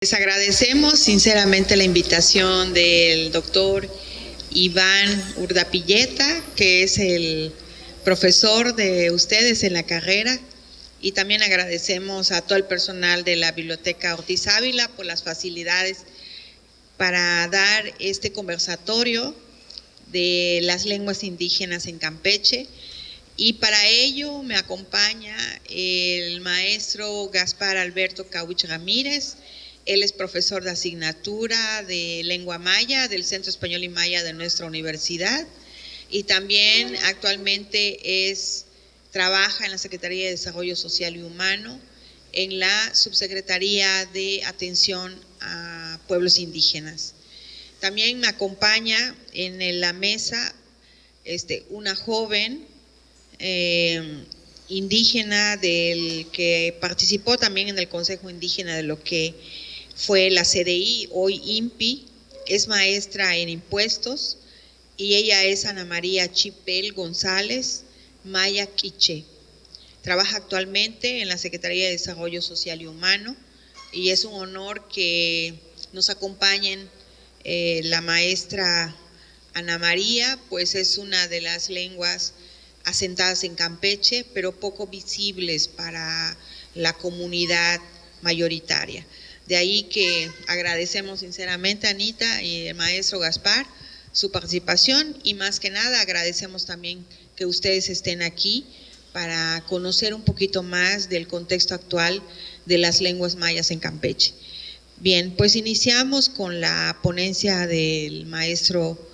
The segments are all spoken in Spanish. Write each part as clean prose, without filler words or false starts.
Les agradecemos sinceramente la invitación del doctor Iván Urdapilleta, que es el profesor de ustedes en la carrera, y también agradecemos a todo el personal de la Biblioteca Ortiz Ávila por las facilidades para dar este conversatorio de las lenguas indígenas en Campeche. Y para ello me acompaña el maestro Gaspar Alberto Cauich Ramírez. Él es profesor de asignatura de lengua maya del Centro Español y Maya de nuestra universidad, y también actualmente trabaja en la Secretaría de Desarrollo Social y Humano, en la Subsecretaría de Atención a Pueblos Indígenas. También me acompaña en la mesa una joven indígena del que participó también en el Consejo Indígena de lo que fue la CDI, hoy INPI, es maestra en impuestos, y ella es Ana María Chipel González Maya Quiche. Trabaja actualmente en la Secretaría de Desarrollo Social y Humano, y es un honor que nos acompañen la maestra Ana María, pues es una de las lenguas asentadas en Campeche, pero poco visibles para la comunidad mayoritaria. De ahí que agradecemos sinceramente a Anita y el maestro Gaspar su participación, y más que nada agradecemos también que ustedes estén aquí para conocer un poquito más del contexto actual de las lenguas mayas en Campeche. Bien, pues iniciamos con la ponencia del maestro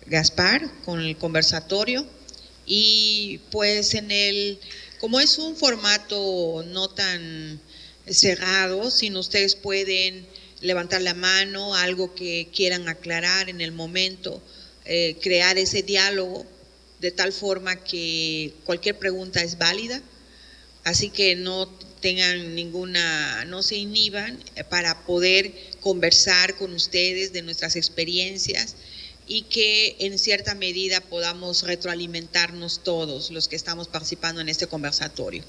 Gaspar, con el conversatorio, y pues como es un formato no tan cerrado, si ustedes pueden levantar la mano, algo que quieran aclarar en el momento, crear ese diálogo de tal forma que cualquier pregunta es válida, así que no se inhiban para poder conversar con ustedes de nuestras experiencias, y que en cierta medida podamos retroalimentarnos todos los que estamos participando en este conversatorio.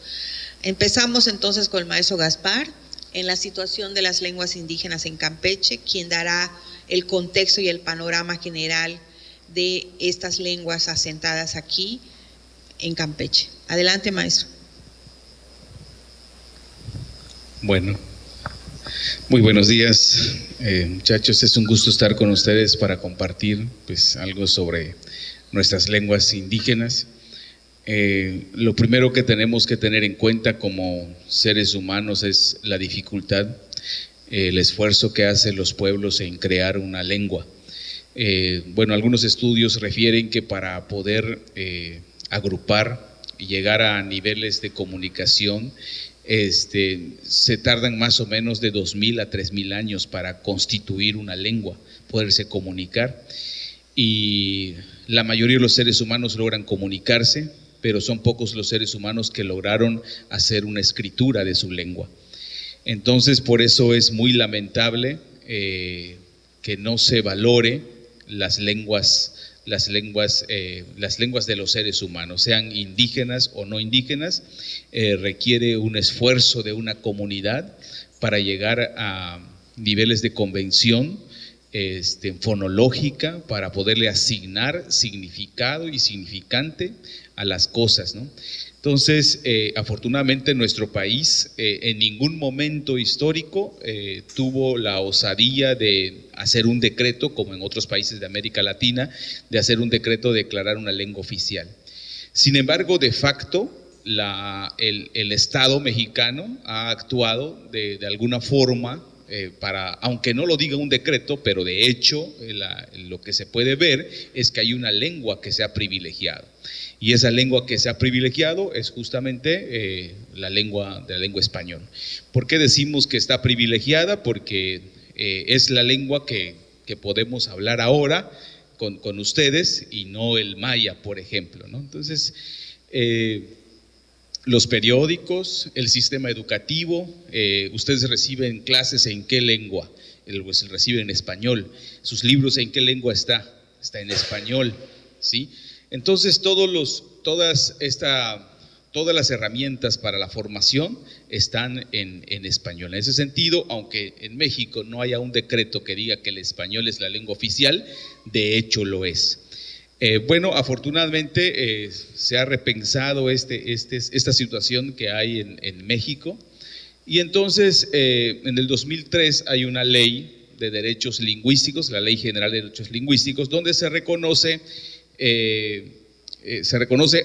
Empezamos entonces con el maestro Gaspar, en la situación de las lenguas indígenas en Campeche, quien dará el contexto y el panorama general de estas lenguas asentadas aquí en Campeche. Adelante, maestro. Bueno, muy buenos días, muchachos. Es un gusto estar con ustedes para compartir pues algo sobre nuestras lenguas indígenas. Lo primero que tenemos que tener en cuenta como seres humanos es la dificultad, el esfuerzo que hacen los pueblos en crear una lengua. Bueno, algunos estudios refieren que para poder agrupar y llegar a niveles de comunicación, se tardan más o menos de 2000 a 3000 años para constituir una lengua, poderse comunicar, y la mayoría de los seres humanos logran comunicarse, pero son pocos los seres humanos que lograron hacer una escritura de su lengua. Entonces, por eso es muy lamentable que no se valore las lenguas de los seres humanos, sean indígenas o no indígenas. Requiere un esfuerzo de una comunidad para llegar a niveles de convención fonológica, para poderle asignar significado y significante a las cosas, ¿no? Entonces, afortunadamente nuestro país en ningún momento histórico tuvo la osadía de hacer un decreto, como en otros países de América Latina, de hacer un decreto de declarar una lengua oficial. Sin embargo, de facto, el Estado mexicano ha actuado de alguna forma aunque no lo diga un decreto, pero de hecho lo que se puede ver es que hay una lengua que se ha privilegiado. Y esa lengua que se ha privilegiado es justamente la lengua española. ¿Por qué decimos que está privilegiada? Porque es la lengua que podemos hablar ahora con ustedes, y no el maya, por ejemplo, ¿no? Entonces, los periódicos, el sistema educativo, ustedes reciben clases ¿en qué lengua? Pues reciben en español. Sus libros ¿en qué lengua está? Está en español, ¿sí? Entonces toda todas las herramientas para la formación están en español. En ese sentido, aunque en México no haya un decreto que diga que el español es la lengua oficial, de hecho lo es. Bueno, afortunadamente se ha repensado esta situación que hay en México, y entonces en el 2003 hay una ley de derechos lingüísticos, la Ley General de Derechos Lingüísticos, donde se reconoce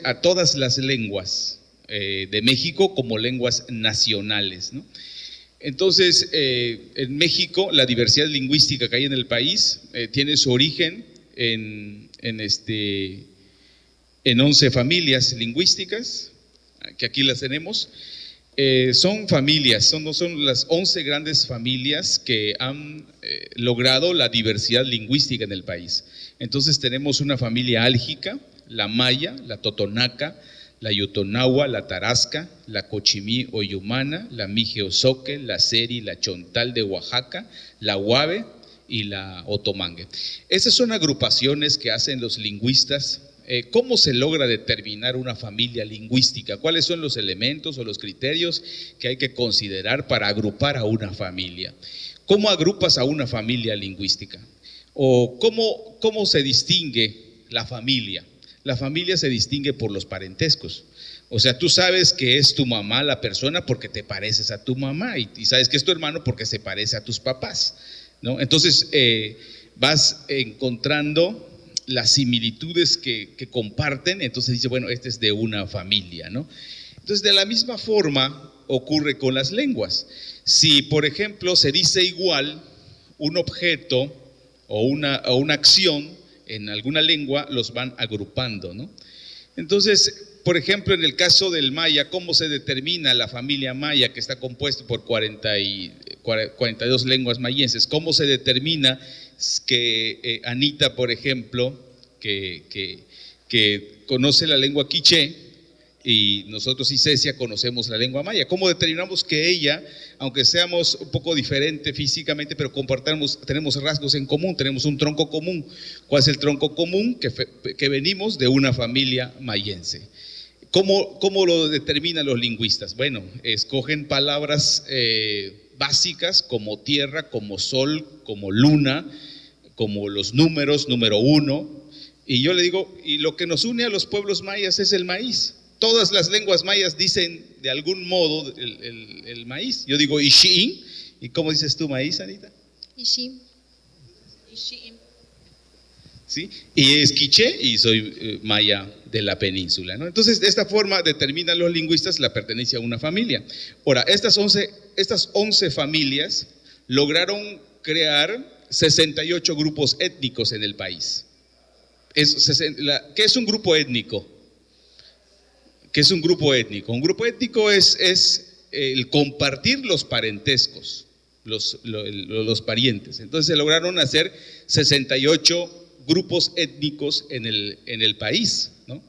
a todas las lenguas de México como lenguas nacionales, ¿no? Entonces, en México, la diversidad lingüística que hay en el país tiene su origen en 11 familias lingüísticas, que aquí las tenemos. Son familias, son las 11 grandes familias que han logrado la diversidad lingüística en el país. Entonces tenemos una familia álgica, la maya, la totonaca, la yotonahua, la tarasca, la cochimí oyumana, la mije-ozoque, la seri, la chontal de Oaxaca, la huave y la otomangue. Esas son agrupaciones que hacen los lingüistas. ¿Cómo se logra determinar una familia lingüística? ¿Cuáles son los elementos o los criterios que hay que considerar para agrupar a una familia? ¿Cómo agrupas a una familia lingüística? ¿O cómo se distingue la familia? La familia se distingue por los parentescos. O sea, tú sabes que es tu mamá la persona porque te pareces a tu mamá, y sabes que es tu hermano porque se parece a tus papás, ¿no? Entonces vas encontrando las similitudes que comparten, entonces dice, bueno, este es de una familia, ¿no? Entonces, de la misma forma ocurre con las lenguas. Si, por ejemplo, se dice igual un objeto o una acción en alguna lengua, los van agrupando, ¿no? Entonces, por ejemplo, en el caso del maya, ¿cómo se determina la familia maya, que está compuesta por 42 lenguas mayenses? ¿Cómo se determina que Anita, por ejemplo, que conoce la lengua quiché, y nosotros y Cecia conocemos la lengua maya? ¿Cómo determinamos que ella, aunque seamos un poco diferentes físicamente, pero tenemos rasgos en común, tenemos un tronco común? ¿Cuál es el tronco común? Que venimos de una familia mayense. ¿Cómo lo determinan los lingüistas? Bueno, escogen palabras básicas como tierra, como sol, como luna, como los números, número 1. Y yo le digo, y lo que nos une a los pueblos mayas es el maíz. Todas las lenguas mayas dicen de algún modo el maíz. Yo digo Ishi'in. ¿Y cómo dices tú maíz, Anita? Ishi'in. ¿Sí? Y es quiché y soy maya de la península, ¿no? Entonces, de esta forma determinan los lingüistas la pertenencia a una familia. Ahora, estas 11 familias lograron crear 68 grupos étnicos en el país. ¿Qué es un grupo étnico? ¿Qué es un grupo étnico? Un grupo étnico es el compartir los parentescos, los parientes. Entonces se lograron hacer 68 grupos étnicos en el país, ¿no?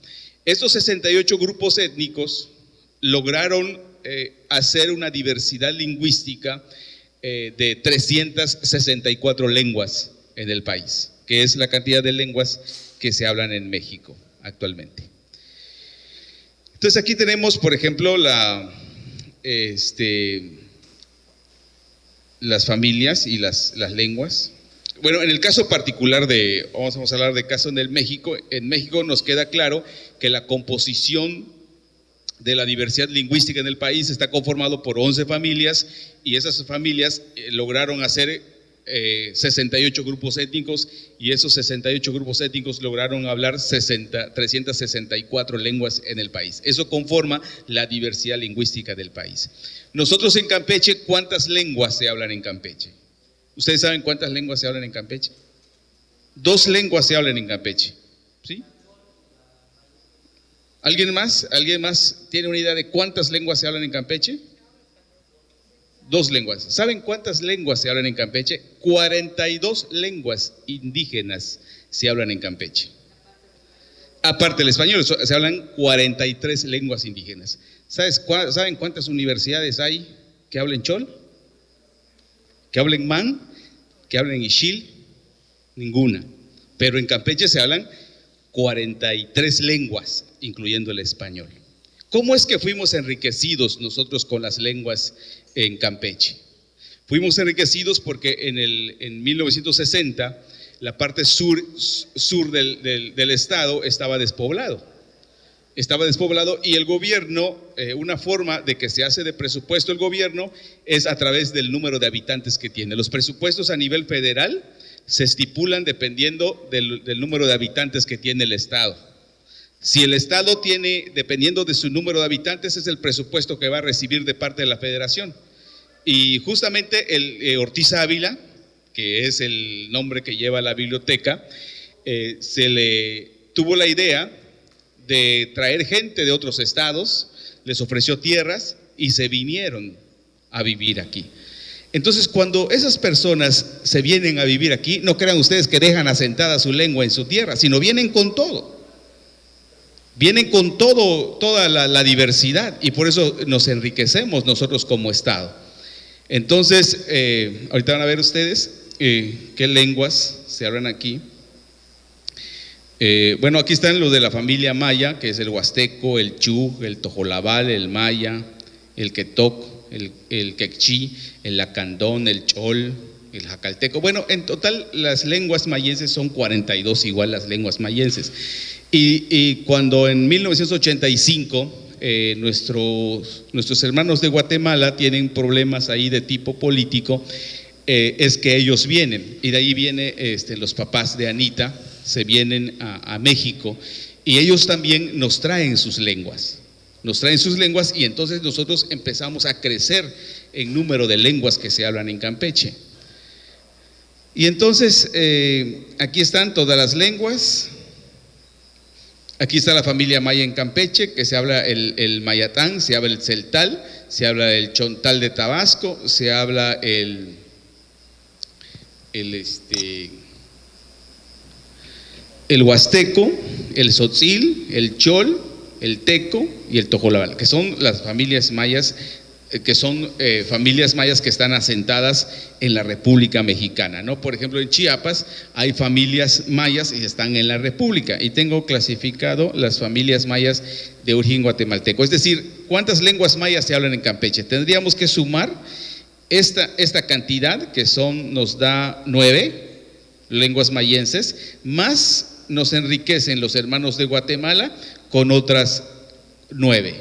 Estos 68 grupos étnicos lograron hacer una diversidad lingüística de 364 lenguas en el país, que es la cantidad de lenguas que se hablan en México actualmente. Entonces aquí tenemos, por ejemplo, las familias y las lenguas. Bueno, en el caso particular vamos a hablar de caso en México. En México nos queda claro que la composición de la diversidad lingüística en el país está conformado por 11 familias, y esas familias lograron hacer 68 grupos étnicos, y esos 68 grupos étnicos lograron hablar 364 lenguas en el país. Eso conforma la diversidad lingüística del país. Nosotros en Campeche, ¿cuántas lenguas se hablan en Campeche? ¿Ustedes saben cuántas lenguas se hablan en Campeche? 2 lenguas se hablan en Campeche, ¿sí? ¿Alguien más tiene una idea de cuántas lenguas se hablan en Campeche? 2 lenguas. ¿Saben cuántas lenguas se hablan en Campeche? 42 lenguas indígenas se hablan en Campeche. Aparte del español, se hablan 43 lenguas indígenas. ¿Saben cuántas universidades hay que hablen chol? ¿Que hablen man? ¿Que hablen ixil? Ninguna. Pero en Campeche se hablan 43 lenguas, incluyendo el español. ¿Cómo es que fuimos enriquecidos nosotros con las lenguas en Campeche? Fuimos enriquecidos porque en 1960 la parte sur del estado estaba despoblado. Y el gobierno, una forma de que se hace de presupuesto el gobierno es a través del número de habitantes que tiene. Los presupuestos a nivel federal se estipulan dependiendo del número de habitantes que tiene el estado. Si el estado tiene, dependiendo de su número de habitantes, es el presupuesto que va a recibir de parte de la federación. Y justamente el Ortiz Ávila, que es el nombre que lleva la biblioteca, se le tuvo la idea de traer gente de otros estados, les ofreció tierras y se vinieron a vivir aquí. Entonces, cuando esas personas se vienen a vivir aquí, no crean ustedes que dejan asentada su lengua en su tierra, sino vienen con todo. Vienen con toda la diversidad, y por eso nos enriquecemos nosotros como estado. Entonces, ahorita van a ver ustedes qué lenguas se hablan aquí. Bueno, aquí están los de la familia maya, que es el huasteco, el chu, el tojolabal, el maya, el quetoc, el quechí, el lacandón, el chol, el jacalteco. Bueno, en total las lenguas mayenses son 42 igual las lenguas mayenses. Y cuando en 1985 nuestros hermanos de Guatemala tienen problemas ahí de tipo político, es que ellos vienen, y de ahí vienen los papás de Anita, se vienen a México, y ellos también nos traen sus lenguas, y entonces nosotros empezamos a crecer en número de lenguas que se hablan en Campeche. Y entonces aquí están todas las lenguas. Aquí está la familia maya en Campeche, que se habla el mayatán, se habla el celtal, se habla el chontal de Tabasco, se habla el huasteco, el tzotzil, el chol, el teco y el tojolabal, que son las familias mayas, familias mayas que están asentadas en la República Mexicana, ¿no? Por ejemplo, en Chiapas hay familias mayas y están en la República, y tengo clasificado las familias mayas de origen guatemalteco. Es decir, ¿cuántas lenguas mayas se hablan en Campeche? Tendríamos que sumar esta cantidad, que nos da 9 lenguas mayenses, más nos enriquecen los hermanos de Guatemala con otras 9.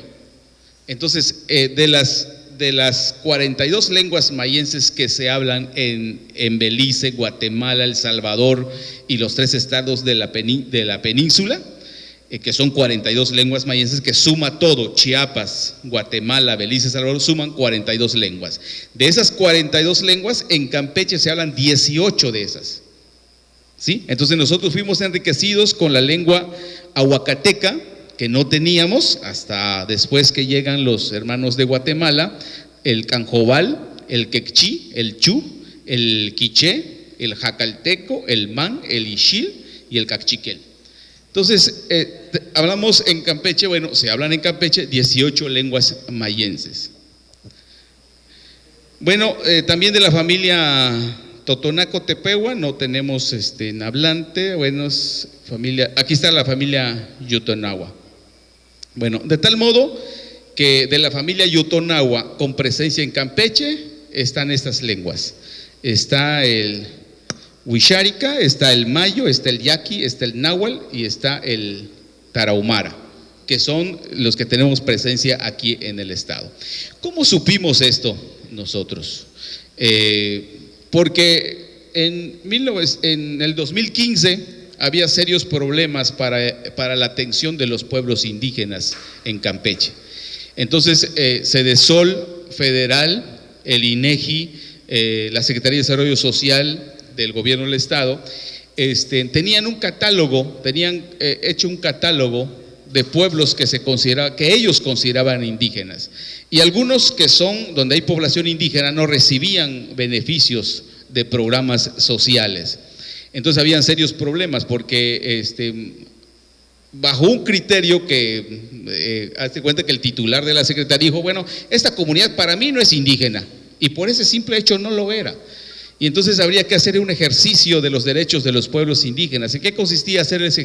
Entonces, de las 42 lenguas mayenses que se hablan en Belice, Guatemala, El Salvador y los 3 estados de la península, que son 42 lenguas mayenses, que suma todo, Chiapas, Guatemala, Belice, El Salvador, suman 42 lenguas. De esas 42 lenguas, en Campeche se hablan 18 de esas, ¿sí? Entonces nosotros fuimos enriquecidos con la lengua ahuacateca, que no teníamos hasta después que llegan los hermanos de Guatemala, el canjobal, el quechí, el chu, el quiché, el jacalteco, el man, el ixil y el cachiquel. Entonces, hablamos en Campeche, bueno, se hablan en Campeche 18 lenguas mayenses. Bueno, también de la familia Totonaco-Tepehua no tenemos hablante. Bueno, aquí está la familia Yutonagua. Bueno, de tal modo que de la familia Yutonagua con presencia en Campeche están estas lenguas. Está el Huixárica, está el Mayo, está el Yaqui, está el Náhuatl y está el Tarahumara, que son los que tenemos presencia aquí en el estado. ¿Cómo supimos esto nosotros? Porque en el 2015 había serios problemas para la atención de los pueblos indígenas en Campeche. Entonces, Sedesol Federal, el INEGI, la Secretaría de Desarrollo Social del Gobierno del Estado, tenían hecho un catálogo de pueblos que ellos consideraban indígenas, y algunos donde hay población indígena no recibían beneficios de programas sociales. Entonces habían serios problemas porque bajo un criterio que hazte cuenta que el titular de la secretaría dijo: bueno, esta comunidad para mí no es indígena, y por ese simple hecho no lo era. Y entonces habría que hacer un ejercicio de los derechos de los pueblos indígenas. ¿En qué consistía hacer ese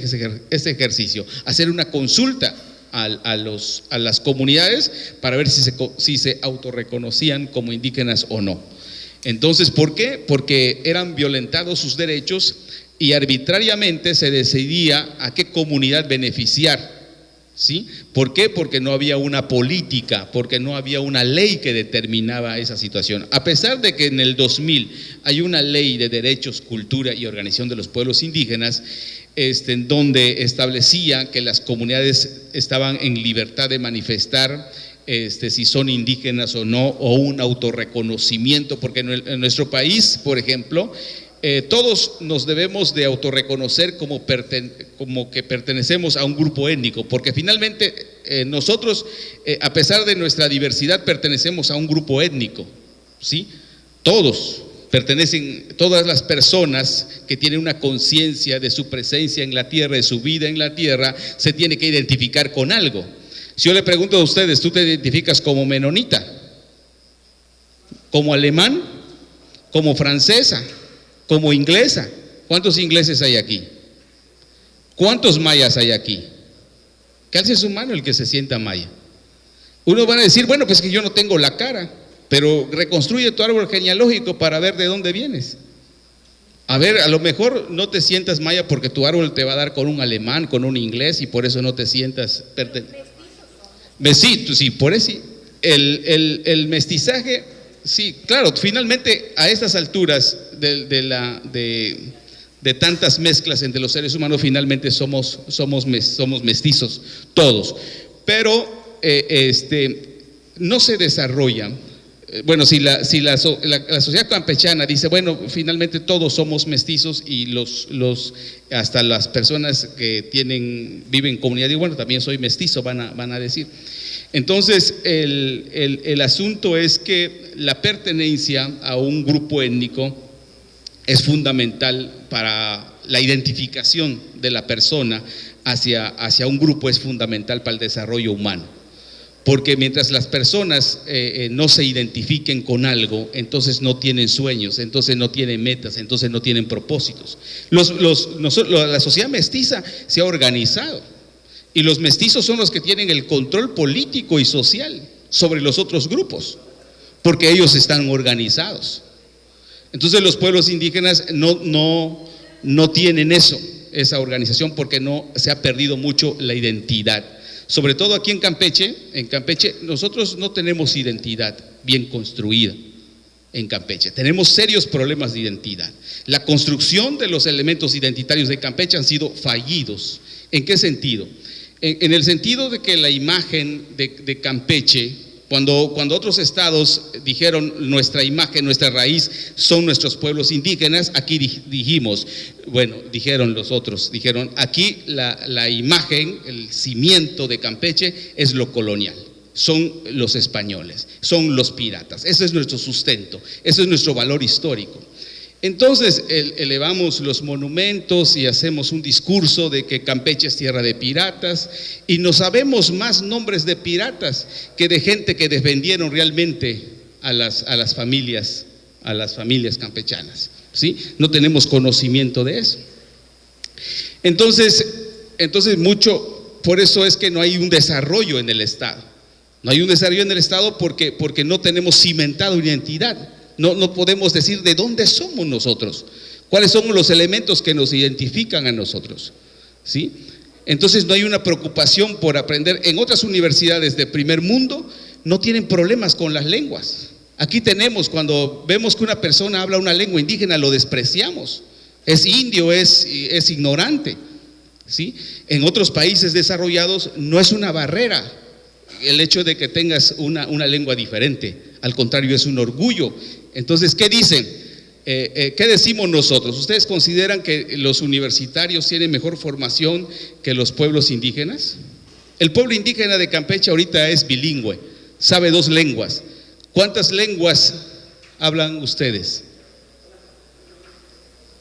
ejercicio? Hacer una consulta a las comunidades para ver si se autorreconocían como indígenas o no. Entonces, ¿por qué? Porque eran violentados sus derechos y arbitrariamente se decidía a qué comunidad beneficiar. ¿Sí? ¿Por qué? Porque no había una política, porque no había una ley que determinaba esa situación. A pesar de que en el 2000 hay una ley de derechos, cultura y organización de los pueblos indígenas, en donde establecía que las comunidades estaban en libertad de manifestar si son indígenas o no, o un autorreconocimiento, porque en nuestro país, por ejemplo, todos nos debemos de autorreconocer como que pertenecemos a un grupo étnico, porque finalmente nosotros, a pesar de nuestra diversidad, pertenecemos a un grupo étnico, ¿sí? Todos pertenecen, todas las personas que tienen una conciencia de su presencia en la tierra, de su vida en la tierra, se tiene que identificar con algo. Si yo le pregunto a ustedes, ¿tú te identificas como menonita? ¿Como alemán? ¿Como francesa? ¿Como inglesa? ¿Cuántos ingleses hay aquí? ¿Cuántos mayas hay aquí? Que alce su mano el que se sienta maya. Unos van a decir, bueno, pues que yo no tengo la cara, pero reconstruye tu árbol genealógico para ver de dónde vienes. A ver, a lo mejor no te sientas maya porque tu árbol te va a dar con un alemán, con un inglés, y por eso no te sientas mestizo. Sí, por eso el mestizaje, sí, claro, finalmente a estas alturas de tantas mezclas entre los seres humanos, finalmente somos mestizos todos, pero no se desarrolla. Bueno, si la sociedad campechana dice, bueno, finalmente todos somos mestizos, y hasta las personas que viven en comunidad, y bueno, también soy mestizo, van a decir. Entonces, el asunto es que la pertenencia a un grupo étnico es fundamental para la identificación de la persona hacia un grupo, es fundamental para el desarrollo humano. Porque mientras las personas no se identifiquen con algo, entonces no tienen sueños, entonces no tienen metas, entonces no tienen propósitos. La sociedad mestiza se ha organizado, y los mestizos son los que tienen el control político y social sobre los otros grupos, porque ellos están organizados. Entonces los pueblos indígenas no tienen esa organización, porque se ha perdido mucho la identidad. Sobre todo aquí en Campeche nosotros no tenemos identidad bien construida. En Campeche tenemos serios problemas de identidad. La construcción de los elementos identitarios de Campeche han sido fallidos. ¿En qué sentido? En el sentido de que la imagen de Campeche, cuando otros estados dijeron nuestra imagen, nuestra raíz son nuestros pueblos indígenas, aquí dijeron los otros, aquí la imagen, el cimiento de Campeche es lo colonial, son los españoles, son los piratas, ese es nuestro sustento, ese es nuestro valor histórico. Entonces elevamos los monumentos y hacemos un discurso de que Campeche es tierra de piratas, y no sabemos más nombres de piratas que de gente que defendieron realmente a las familias campechanas, ¿sí? No tenemos conocimiento de eso. Entonces por eso es que no hay un desarrollo en el Estado. No hay un desarrollo en el Estado porque no tenemos cimentado una identidad. No podemos decir de dónde somos nosotros, cuáles son los elementos que nos identifican a nosotros, ¿sí? Entonces no hay una preocupación por aprender. En otras universidades de primer mundo no tienen problemas con las lenguas. Aquí cuando vemos que una persona habla una lengua indígena, lo despreciamos, es indio, es ignorante, ¿sí? En otros países desarrollados no es una barrera el hecho de que tengas una lengua diferente, al contrario, es un orgullo. Entonces, ¿qué dicen? ¿Qué decimos nosotros? ¿Ustedes consideran que los universitarios tienen mejor formación que los pueblos indígenas? El pueblo indígena de Campeche ahorita es bilingüe, sabe 2 lenguas. ¿Cuántas lenguas hablan ustedes?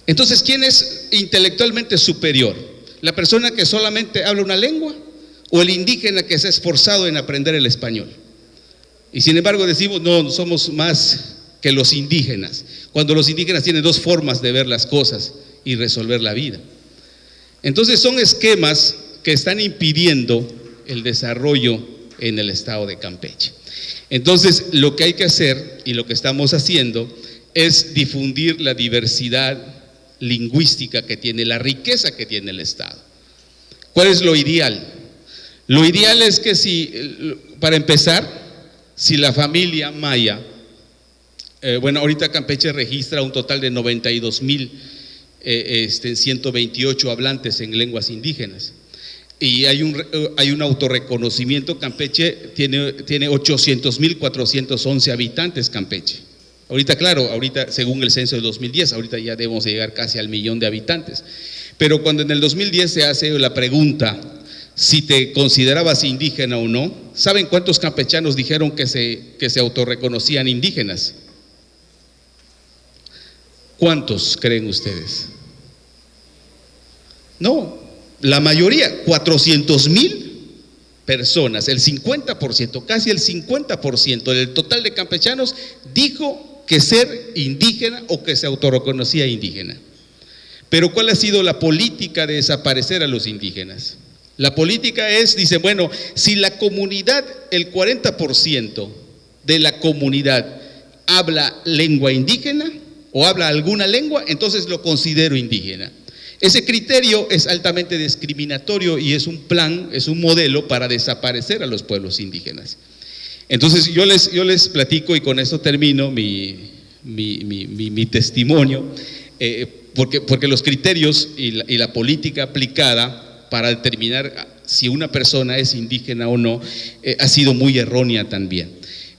Entonces, ¿quién es intelectualmente superior? ¿La persona que solamente habla una lengua o el indígena que se ha esforzado en aprender el español? Y sin embargo decimos, no, somos más que los indígenas, cuando los indígenas tienen 2 formas de ver las cosas y resolver la vida. Entonces son esquemas que están impidiendo el desarrollo en el estado de Campeche. Entonces, lo que hay que hacer y lo que estamos haciendo es difundir la diversidad lingüística que tiene, la riqueza que tiene el estado. ¿Cuál es lo ideal? Lo ideal es que para empezar, si la familia maya, ahorita Campeche registra un total de 92,128 hablantes en lenguas indígenas. Y hay un autorreconocimiento. Campeche tiene 800,411 habitantes Campeche. Ahorita, claro, según el censo de 2010, ahorita ya debemos llegar casi al 1,000,000 de habitantes. Pero cuando en el 2010 se hace la pregunta si te considerabas indígena o no, ¿saben cuántos campechanos dijeron que se autorreconocían indígenas? ¿Cuántos creen ustedes? No, la mayoría, 400,000 personas, el 50%, casi el 50% del total de campechanos dijo que ser indígena o que se autorreconocía indígena. Pero ¿cuál ha sido la política de desaparecer a los indígenas? La política dice, bueno, si la comunidad, el 40% de la comunidad habla lengua indígena o habla alguna lengua, entonces lo considero indígena. Ese criterio es altamente discriminatorio y es un plan, es un modelo para desaparecer a los pueblos indígenas. Entonces yo les platico, y con eso termino mi testimonio, porque los criterios y la política aplicada para determinar si una persona es indígena o no ha sido muy errónea también.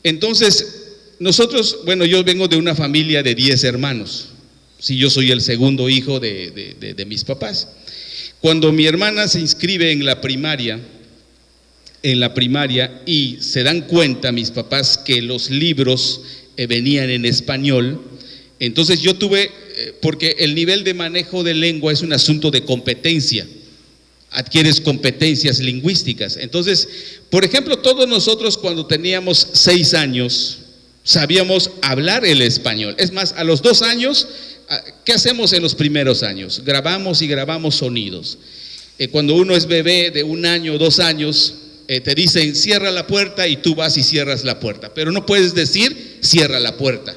Entonces nosotros, yo vengo de una familia de 10 hermanos. Sí, yo soy el segundo hijo de mis papás. Cuando mi hermana se inscribe en la primaria y se dan cuenta mis papás que los libros venían en español, entonces yo tuve, porque el nivel de manejo de lengua es un asunto de competencia, adquieres competencias lingüísticas. Entonces, por ejemplo, todos nosotros cuando teníamos 6 años sabíamos hablar el español. Es más, a los 2 años, ¿qué hacemos en los primeros años? Grabamos y grabamos sonidos. Cuando uno es bebé de 1 año, 2 años, te dicen cierra la puerta y tú vas y cierras la puerta, pero no puedes decir cierra la puerta.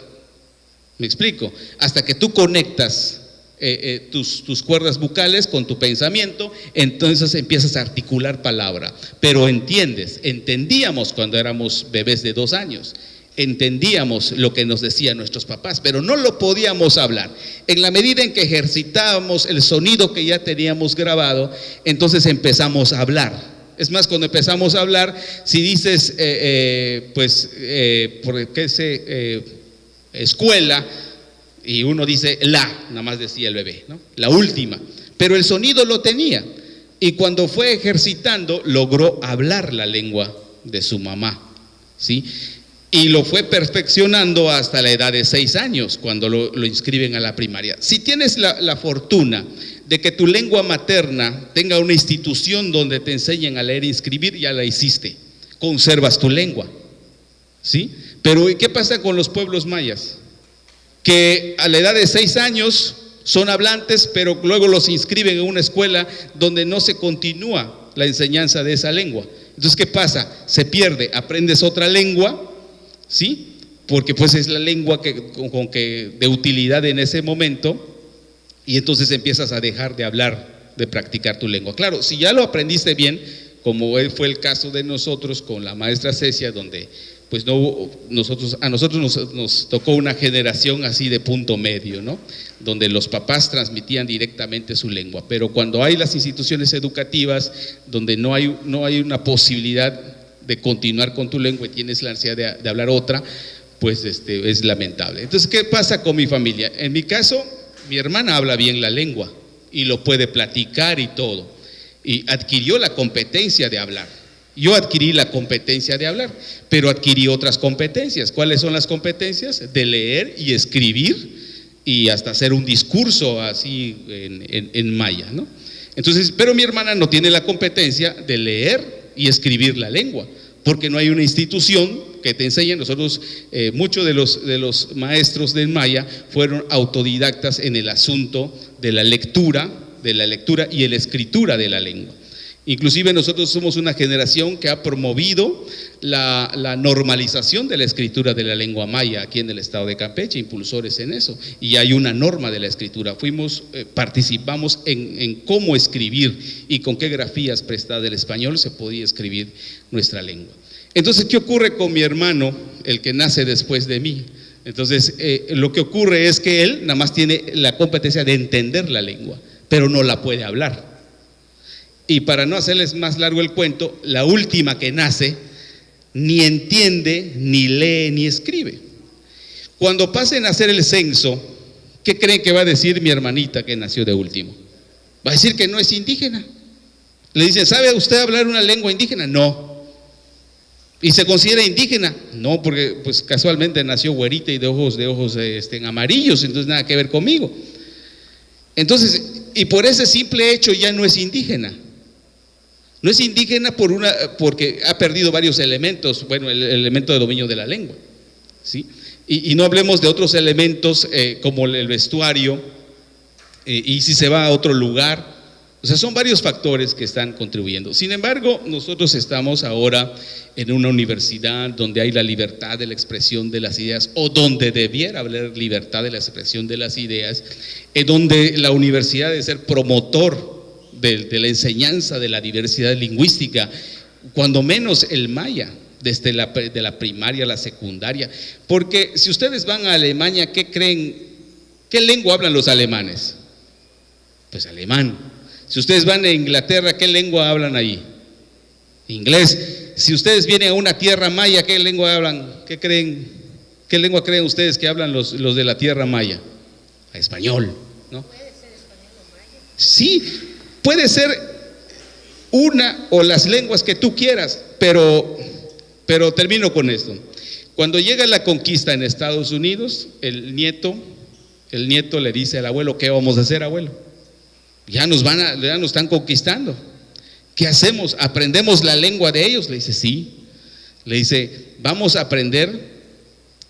¿Me explico? Hasta que tú conectas tus cuerdas bucales con tu pensamiento, entonces empiezas a articular palabra. Pero entendíamos cuando éramos bebés de 2 años. Entendíamos lo que nos decían nuestros papás, pero no lo podíamos hablar. En la medida en que ejercitábamos el sonido que ya teníamos grabado, entonces empezamos a hablar. Es más, cuando empezamos a hablar, si dices, escuela, y uno dice nada más decía el bebé, ¿no? La última, pero el sonido lo tenía. Y cuando fue ejercitando, logró hablar la lengua de su mamá, ¿sí? Y lo fue perfeccionando hasta la edad de 6 años, cuando lo inscriben a la primaria. Si tienes la fortuna de que tu lengua materna tenga una institución donde te enseñen a leer y escribir, ya la hiciste, conservas tu lengua, ¿sí? Pero ¿qué pasa con los pueblos mayas? Que a la edad de 6 años son hablantes, pero luego los inscriben en una escuela donde no se continúa la enseñanza de esa lengua. Entonces, ¿qué pasa? Se pierde, aprendes otra lengua, ¿sí? Porque pues es la lengua de utilidad en ese momento, y entonces empiezas a dejar de hablar, de practicar tu lengua. Claro, si ya lo aprendiste bien, como fue el caso de nosotros con la maestra Cecia, donde pues a nosotros nos tocó una generación así de punto medio, ¿no? Donde los papás transmitían directamente su lengua, pero cuando hay las instituciones educativas donde no hay una posibilidad de continuar con tu lengua y tienes la ansiedad de hablar otra, pues es lamentable. Entonces, ¿qué pasa con mi familia? En mi caso, mi hermana habla bien la lengua y lo puede platicar y todo, y adquirió la competencia de hablar. Yo adquirí la competencia de hablar, pero adquirí otras competencias. ¿Cuáles son las competencias? De leer y escribir y hasta hacer un discurso así en maya, ¿no? Entonces, pero mi hermana no tiene la competencia de leer y escribir la lengua, porque no hay una institución que te enseñe. Nosotros, muchos de los maestros del maya fueron autodidactas en el asunto de la lectura y la escritura de la lengua. Inclusive nosotros somos una generación que ha promovido la normalización de la escritura de la lengua maya aquí en el estado de Campeche, impulsores en eso, y hay una norma de la escritura. Participamos en cómo escribir y con qué grafías prestadas del español se podía escribir nuestra lengua. Entonces, ¿qué ocurre con mi hermano, el que nace después de mí? Entonces, lo que ocurre es que él nada más tiene la competencia de entender la lengua, pero no la puede hablar. Y para no hacerles más largo el cuento, la última que nace ni entiende, ni lee, ni escribe. Cuando pasen a hacer el censo, ¿qué creen que va a decir mi hermanita que nació de último? Va a decir que no es indígena. Le dicen, ¿sabe usted hablar una lengua indígena? No. ¿Y se considera indígena? No, porque pues casualmente nació güerita y de ojos amarillos, entonces nada que ver conmigo. Entonces, y por ese simple hecho ya no es indígena. No es indígena porque ha perdido varios elementos, bueno, el elemento de dominio de la lengua, ¿sí? Y no hablemos de otros elementos como el vestuario, y si se va a otro lugar. O sea, son varios factores que están contribuyendo. Sin embargo, nosotros estamos ahora en una universidad donde hay la libertad de la expresión de las ideas, o donde debiera haber libertad de la expresión de las ideas, donde la universidad debe ser promotor de la enseñanza de la diversidad lingüística, cuando menos el maya, desde de la primaria a la secundaria. Porque si ustedes van a Alemania, ¿qué creen? ¿Qué lengua hablan los alemanes? Pues alemán. Si ustedes van a Inglaterra, ¿qué lengua hablan ahí? Inglés. Si ustedes vienen a una tierra maya, ¿qué lengua hablan? ¿Qué creen? ¿Qué lengua creen ustedes que hablan los de la tierra maya? Español, ¿no? ¿Puede ser español o maya? Sí, puede ser una o las lenguas que tú quieras, pero termino con esto. Cuando llega la conquista en Estados Unidos, el nieto le dice al abuelo, ¿qué vamos a hacer, abuelo? Ya nos están conquistando. ¿Qué hacemos? ¿Aprendemos la lengua de ellos? Le dice, sí. Le dice, vamos a aprender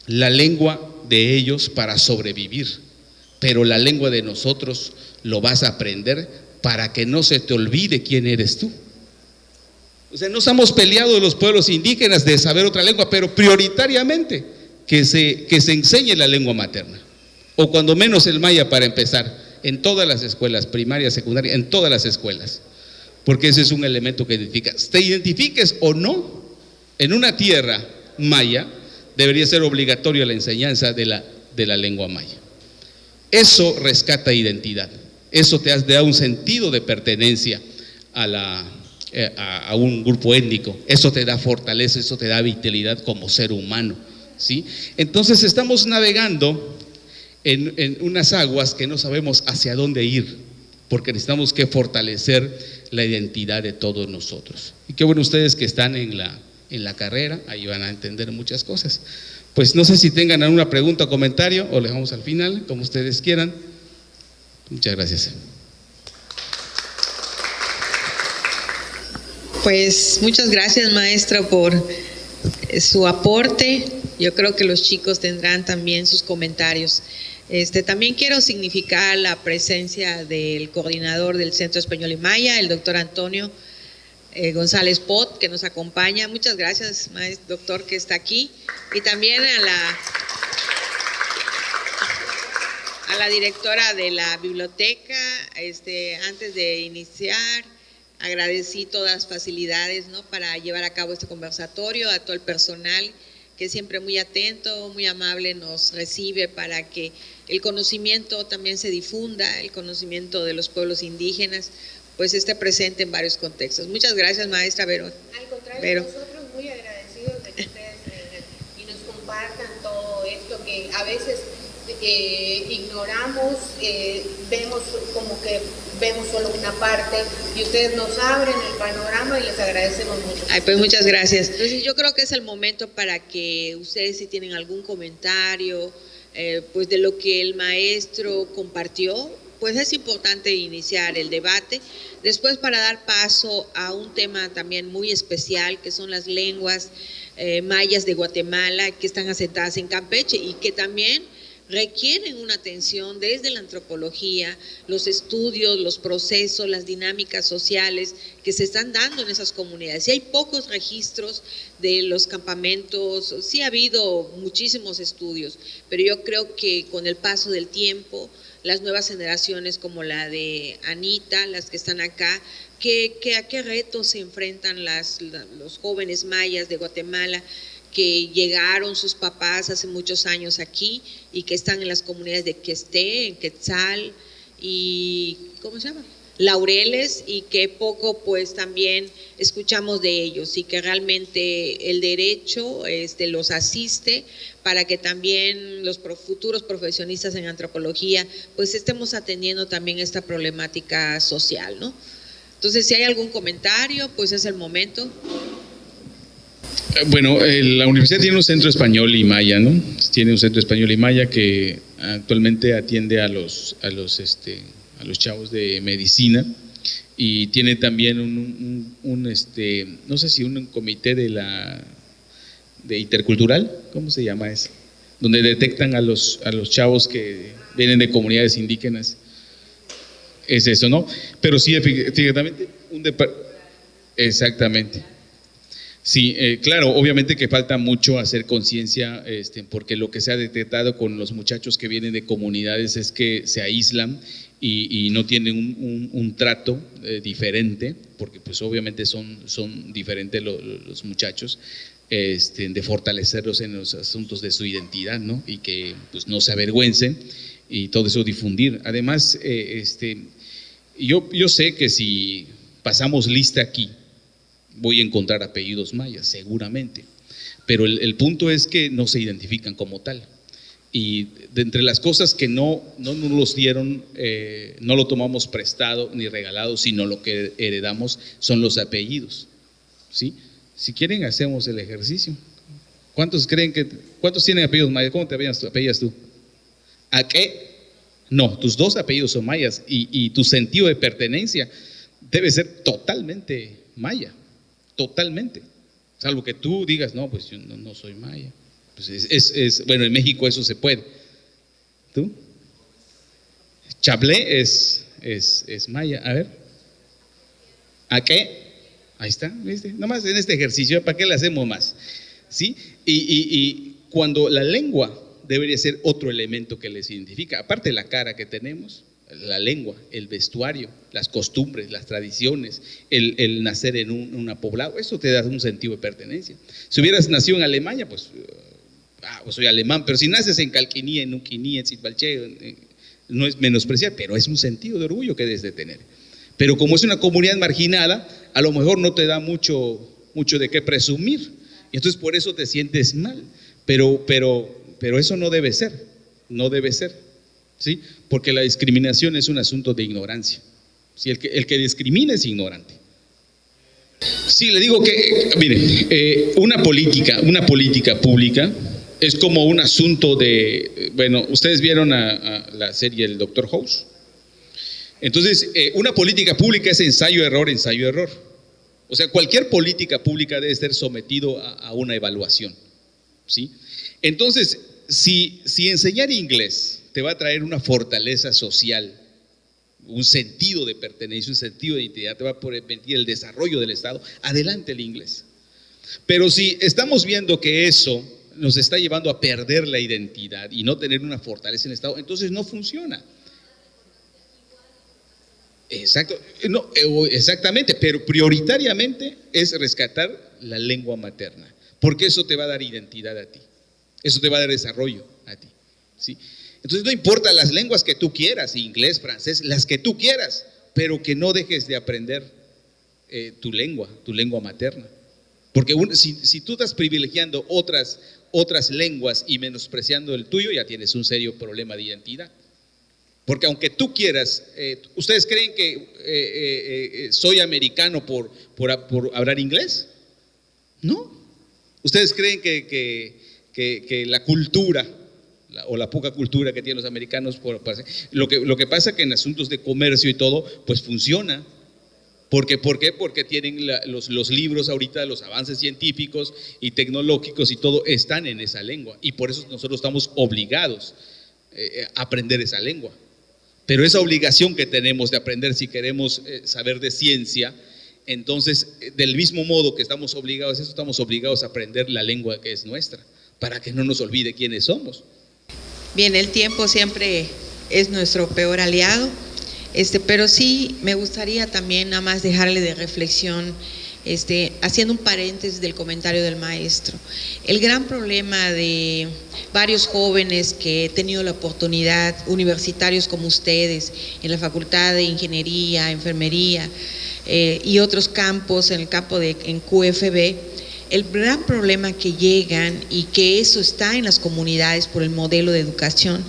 la lengua de ellos para sobrevivir, pero la lengua de nosotros lo vas a aprender para que no se te olvide quién eres tú. O sea, no estamos peleados los pueblos indígenas de saber otra lengua, pero prioritariamente que se enseñe la lengua materna, o cuando menos el maya para empezar, en todas las escuelas, primaria, secundaria, en todas las escuelas, porque ese es un elemento que identifica. Te identifiques o no, en una tierra maya debería ser obligatoria la enseñanza de la lengua maya. Eso rescata identidad, eso te da un sentido de pertenencia a un grupo étnico, eso te da fortaleza, eso te da vitalidad como ser humano, ¿sí? Entonces estamos navegando en unas aguas que no sabemos hacia dónde ir, porque necesitamos que fortalecer la identidad de todos nosotros. Y qué bueno ustedes que están en la carrera, ahí van a entender muchas cosas. Pues no sé si tengan alguna pregunta o comentario, o le dejamos al final, como ustedes quieran. Muchas gracias. Pues muchas gracias, maestra, por su aporte. Yo creo que los chicos tendrán también sus comentarios. También quiero significar la presencia del coordinador del Centro Español y Maya, el doctor Antonio González Pot, que nos acompaña. Muchas gracias, doctor, que está aquí. Y también a la directora de la biblioteca. Antes de iniciar, agradecí todas las facilidades, ¿no?, para llevar a cabo este conversatorio, a todo el personal que siempre muy atento, muy amable nos recibe para que el conocimiento también se difunda, el conocimiento de los pueblos indígenas, pues esté presente en varios contextos. Muchas gracias, maestra Vero. Al contrario, nosotros muy agradecidos de que ustedes vengan y nos compartan todo esto que a veces ignoramos, vemos solo una parte, y ustedes nos abren el panorama y les agradecemos mucho. Ay, pues muchas gracias. Entonces yo creo que es el momento para que ustedes, si tienen algún comentario pues de lo que el maestro compartió, pues es importante iniciar el debate. Después, para dar paso a un tema también muy especial, que son las lenguas mayas de Guatemala, que están asentadas en Campeche y que también requieren una atención desde la antropología, los estudios, los procesos, las dinámicas sociales que se están dando en esas comunidades. Y hay pocos registros de los campamentos, sí ha habido muchísimos estudios, pero yo creo que con el paso del tiempo, las nuevas generaciones como la de Anita, las que están acá, a qué retos se enfrentan los jóvenes mayas de Guatemala, que llegaron sus papás hace muchos años aquí y que están en las comunidades de Questé, en Quetzal y ¿cómo se llama? Laureles, y que poco pues también escuchamos de ellos, y que realmente el derecho los asiste para que también los futuros profesionistas en antropología pues estemos atendiendo también esta problemática social, ¿no? Entonces, si hay algún comentario, pues es el momento. Bueno, la universidad tiene un centro español y maya, ¿no? Tiene un centro español y maya que actualmente atiende a los chavos de medicina, y tiene también no sé si un comité de intercultural, ¿cómo se llama eso? Donde detectan a los chavos que vienen de comunidades indígenas. Es eso, ¿no? Pero sí, efectivamente, exactamente. Sí, claro, obviamente que falta mucho hacer conciencia, porque lo que se ha detectado con los muchachos que vienen de comunidades es que se aíslan y no tienen un trato diferente, porque pues obviamente son diferentes los muchachos, de fortalecerlos en los asuntos de su identidad, ¿no? Y que pues no se avergüencen y todo eso difundir. Además, yo sé que si pasamos lista aquí, voy a encontrar apellidos mayas, seguramente, pero el punto es que no se identifican como tal, y de entre las cosas que no nos los dieron, no lo tomamos prestado ni regalado, sino lo que heredamos son los apellidos, ¿sí? Si quieren hacemos el ejercicio. ¿Cuántos tienen apellidos mayas? ¿Cómo te apellidas tú? ¿A qué? No, tus dos apellidos son mayas, y tu sentido de pertenencia debe ser totalmente maya. Totalmente, salvo que tú digas, no, pues yo no soy maya. Pues bueno, en México eso se puede. ¿Tú? Chablé es maya. A ver. ¿A qué? Ahí está, ¿viste? Nomás en este ejercicio, ¿para qué le hacemos más? ¿Sí? Y cuando la lengua debería ser otro elemento que les identifica, aparte de la cara que tenemos, la lengua, el vestuario, las costumbres, las tradiciones, el nacer en un poblado, eso te da un sentido de pertenencia. Si hubieras nacido en Alemania, pues soy alemán, pero si naces en Calquiní, en Uquiní, en Tzitbalché, no es menospreciar, pero es un sentido de orgullo que debes de tener. Pero como es una comunidad marginada, a lo mejor no te da mucho de qué presumir, y entonces por eso te sientes mal, pero eso no debe ser, ¿sí? Porque la discriminación es un asunto de ignorancia. ¿Sí? El que discrimina es ignorante. Sí, le digo que, mire, una política pública es como un asunto de, bueno, ustedes vieron a la serie El Dr. House. Entonces, una política pública es ensayo-error. O sea, cualquier política pública debe ser sometido a una evaluación, ¿sí? Entonces, si enseñar inglés te va a traer una fortaleza social, un sentido de pertenencia, un sentido de identidad, te va a permitir el desarrollo del Estado, adelante el inglés. Pero si estamos viendo que eso nos está llevando a perder la identidad y no tener una fortaleza en el Estado, entonces no funciona. Exacto, no, exactamente, pero prioritariamente es rescatar la lengua materna, porque eso te va a dar identidad a ti, eso te va a dar desarrollo a ti, ¿sí? Entonces no importa las lenguas que tú quieras, inglés, francés, las que tú quieras, pero que no dejes de aprender tu lengua materna. Porque si tú estás privilegiando otras lenguas y menospreciando el tuyo, ya tienes un serio problema de identidad. Porque aunque tú quieras, ¿ustedes creen que soy americano por hablar inglés? No. ¿Ustedes creen que la cultura o la poca cultura que tienen los americanos, lo que pasa que en asuntos de comercio y todo, pues funciona? ¿Por qué? Porque tienen los libros ahorita, los avances científicos y tecnológicos y todo están en esa lengua, y por eso nosotros estamos obligados aprender esa lengua. Pero esa obligación que tenemos de aprender si queremos saber de ciencia, entonces del mismo modo que estamos obligados a eso, estamos obligados a aprender la lengua que es nuestra, para que no nos olvide quiénes somos. Bien, el tiempo siempre es nuestro peor aliado, pero sí me gustaría también nada más dejarle de reflexión, haciendo un paréntesis del comentario del maestro. El gran problema de varios jóvenes que he tenido la oportunidad, universitarios como ustedes, en la Facultad de Ingeniería, Enfermería y otros campos, en el campo en QFB, el gran problema que llegan, y que eso está en las comunidades por el modelo de educación,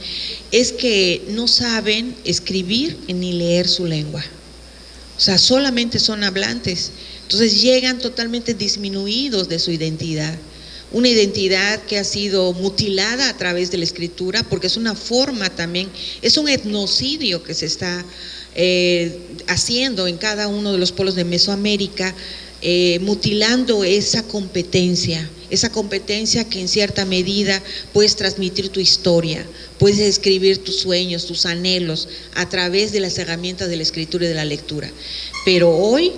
es que no saben escribir ni leer su lengua. O sea, solamente son hablantes. Entonces llegan totalmente disminuidos de su identidad. Una identidad que ha sido mutilada a través de la escritura, porque es una forma también, es un etnocidio que se está haciendo en cada uno de los pueblos de Mesoamérica, mutilando esa competencia que en cierta medida puedes transmitir tu historia, puedes escribir tus sueños, tus anhelos a través de las herramientas de la escritura y de la lectura. Pero hoy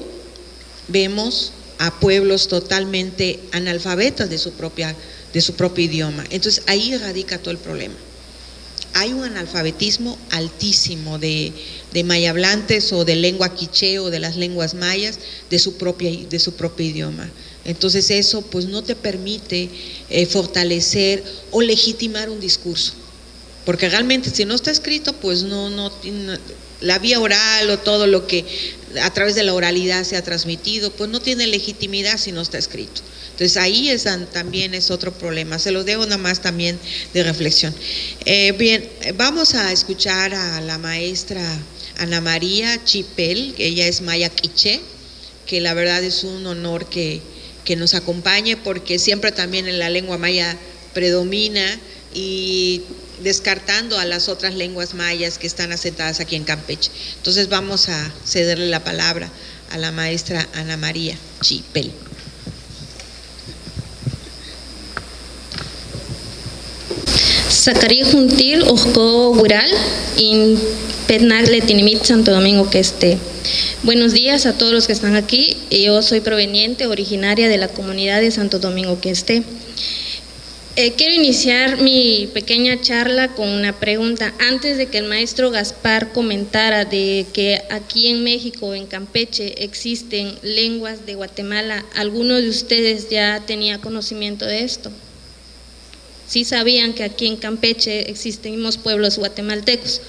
vemos a pueblos totalmente analfabetas de su propio idioma. Entonces ahí radica todo el problema. Hay un analfabetismo altísimo de mayablantes o de lengua quiché o de las lenguas mayas de su propio idioma. Entonces eso pues no te permite fortalecer o legitimar un discurso, porque realmente si no está escrito pues no la vía oral o todo lo que a través de la oralidad se ha transmitido pues no tiene legitimidad si no está escrito. Entonces ahí también es otro problema, se los dejo nada más también de reflexión. Bien, vamos a escuchar a la maestra Ana María Chipel, que ella es maya quiché, que la verdad es un honor que nos acompañe, porque siempre también en la lengua maya predomina, y descartando a las otras lenguas mayas que están asentadas aquí en Campeche. Entonces vamos a cederle la palabra a la maestra Ana María Chipel. Zacarí Juntil, Osco Gural, in Petnagle Tinimit, Santo Domingo que esté. Buenos días a todos los que están aquí. Yo soy proveniente, originaria de la comunidad de Santo Domingo que esté. Quiero iniciar mi pequeña charla con una pregunta. Antes de que el maestro Gaspar comentara de que aquí en México, en Campeche, existen lenguas de Guatemala, ¿alguno de ustedes ya tenía conocimiento de esto? ¿Sí sabían que aquí en Campeche existimos pueblos guatemaltecos?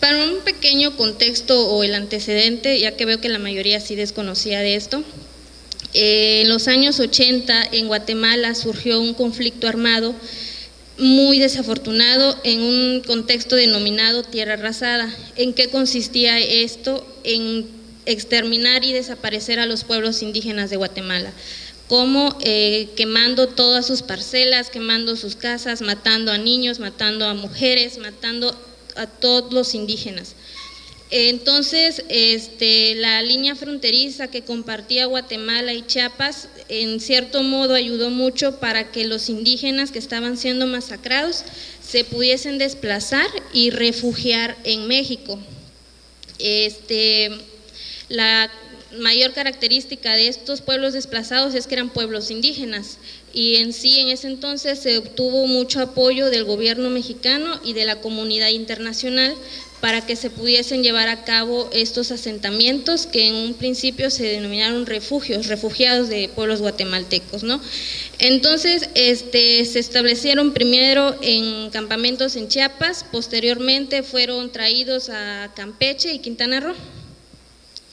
Para un pequeño contexto o el antecedente, ya que veo que la mayoría sí desconocía de esto, en los años 80 en Guatemala surgió un conflicto armado muy desafortunado en un contexto denominado Tierra Arrasada. ¿En qué consistía esto? En exterminar y desaparecer a los pueblos indígenas de Guatemala, como quemando todas sus parcelas, quemando sus casas, matando a niños, matando a mujeres, matando a todos los indígenas. Entonces, la línea fronteriza que compartía Guatemala y Chiapas, en cierto modo ayudó mucho para que los indígenas que estaban siendo masacrados se pudiesen desplazar y refugiar en México. La mayor característica de estos pueblos desplazados es que eran pueblos indígenas, y en sí en ese entonces se obtuvo mucho apoyo del gobierno mexicano y de la comunidad internacional para que se pudiesen llevar a cabo estos asentamientos que en un principio se denominaron refugiados de pueblos guatemaltecos, ¿no? Entonces se establecieron primero en campamentos en Chiapas, posteriormente fueron traídos a Campeche y Quintana Roo,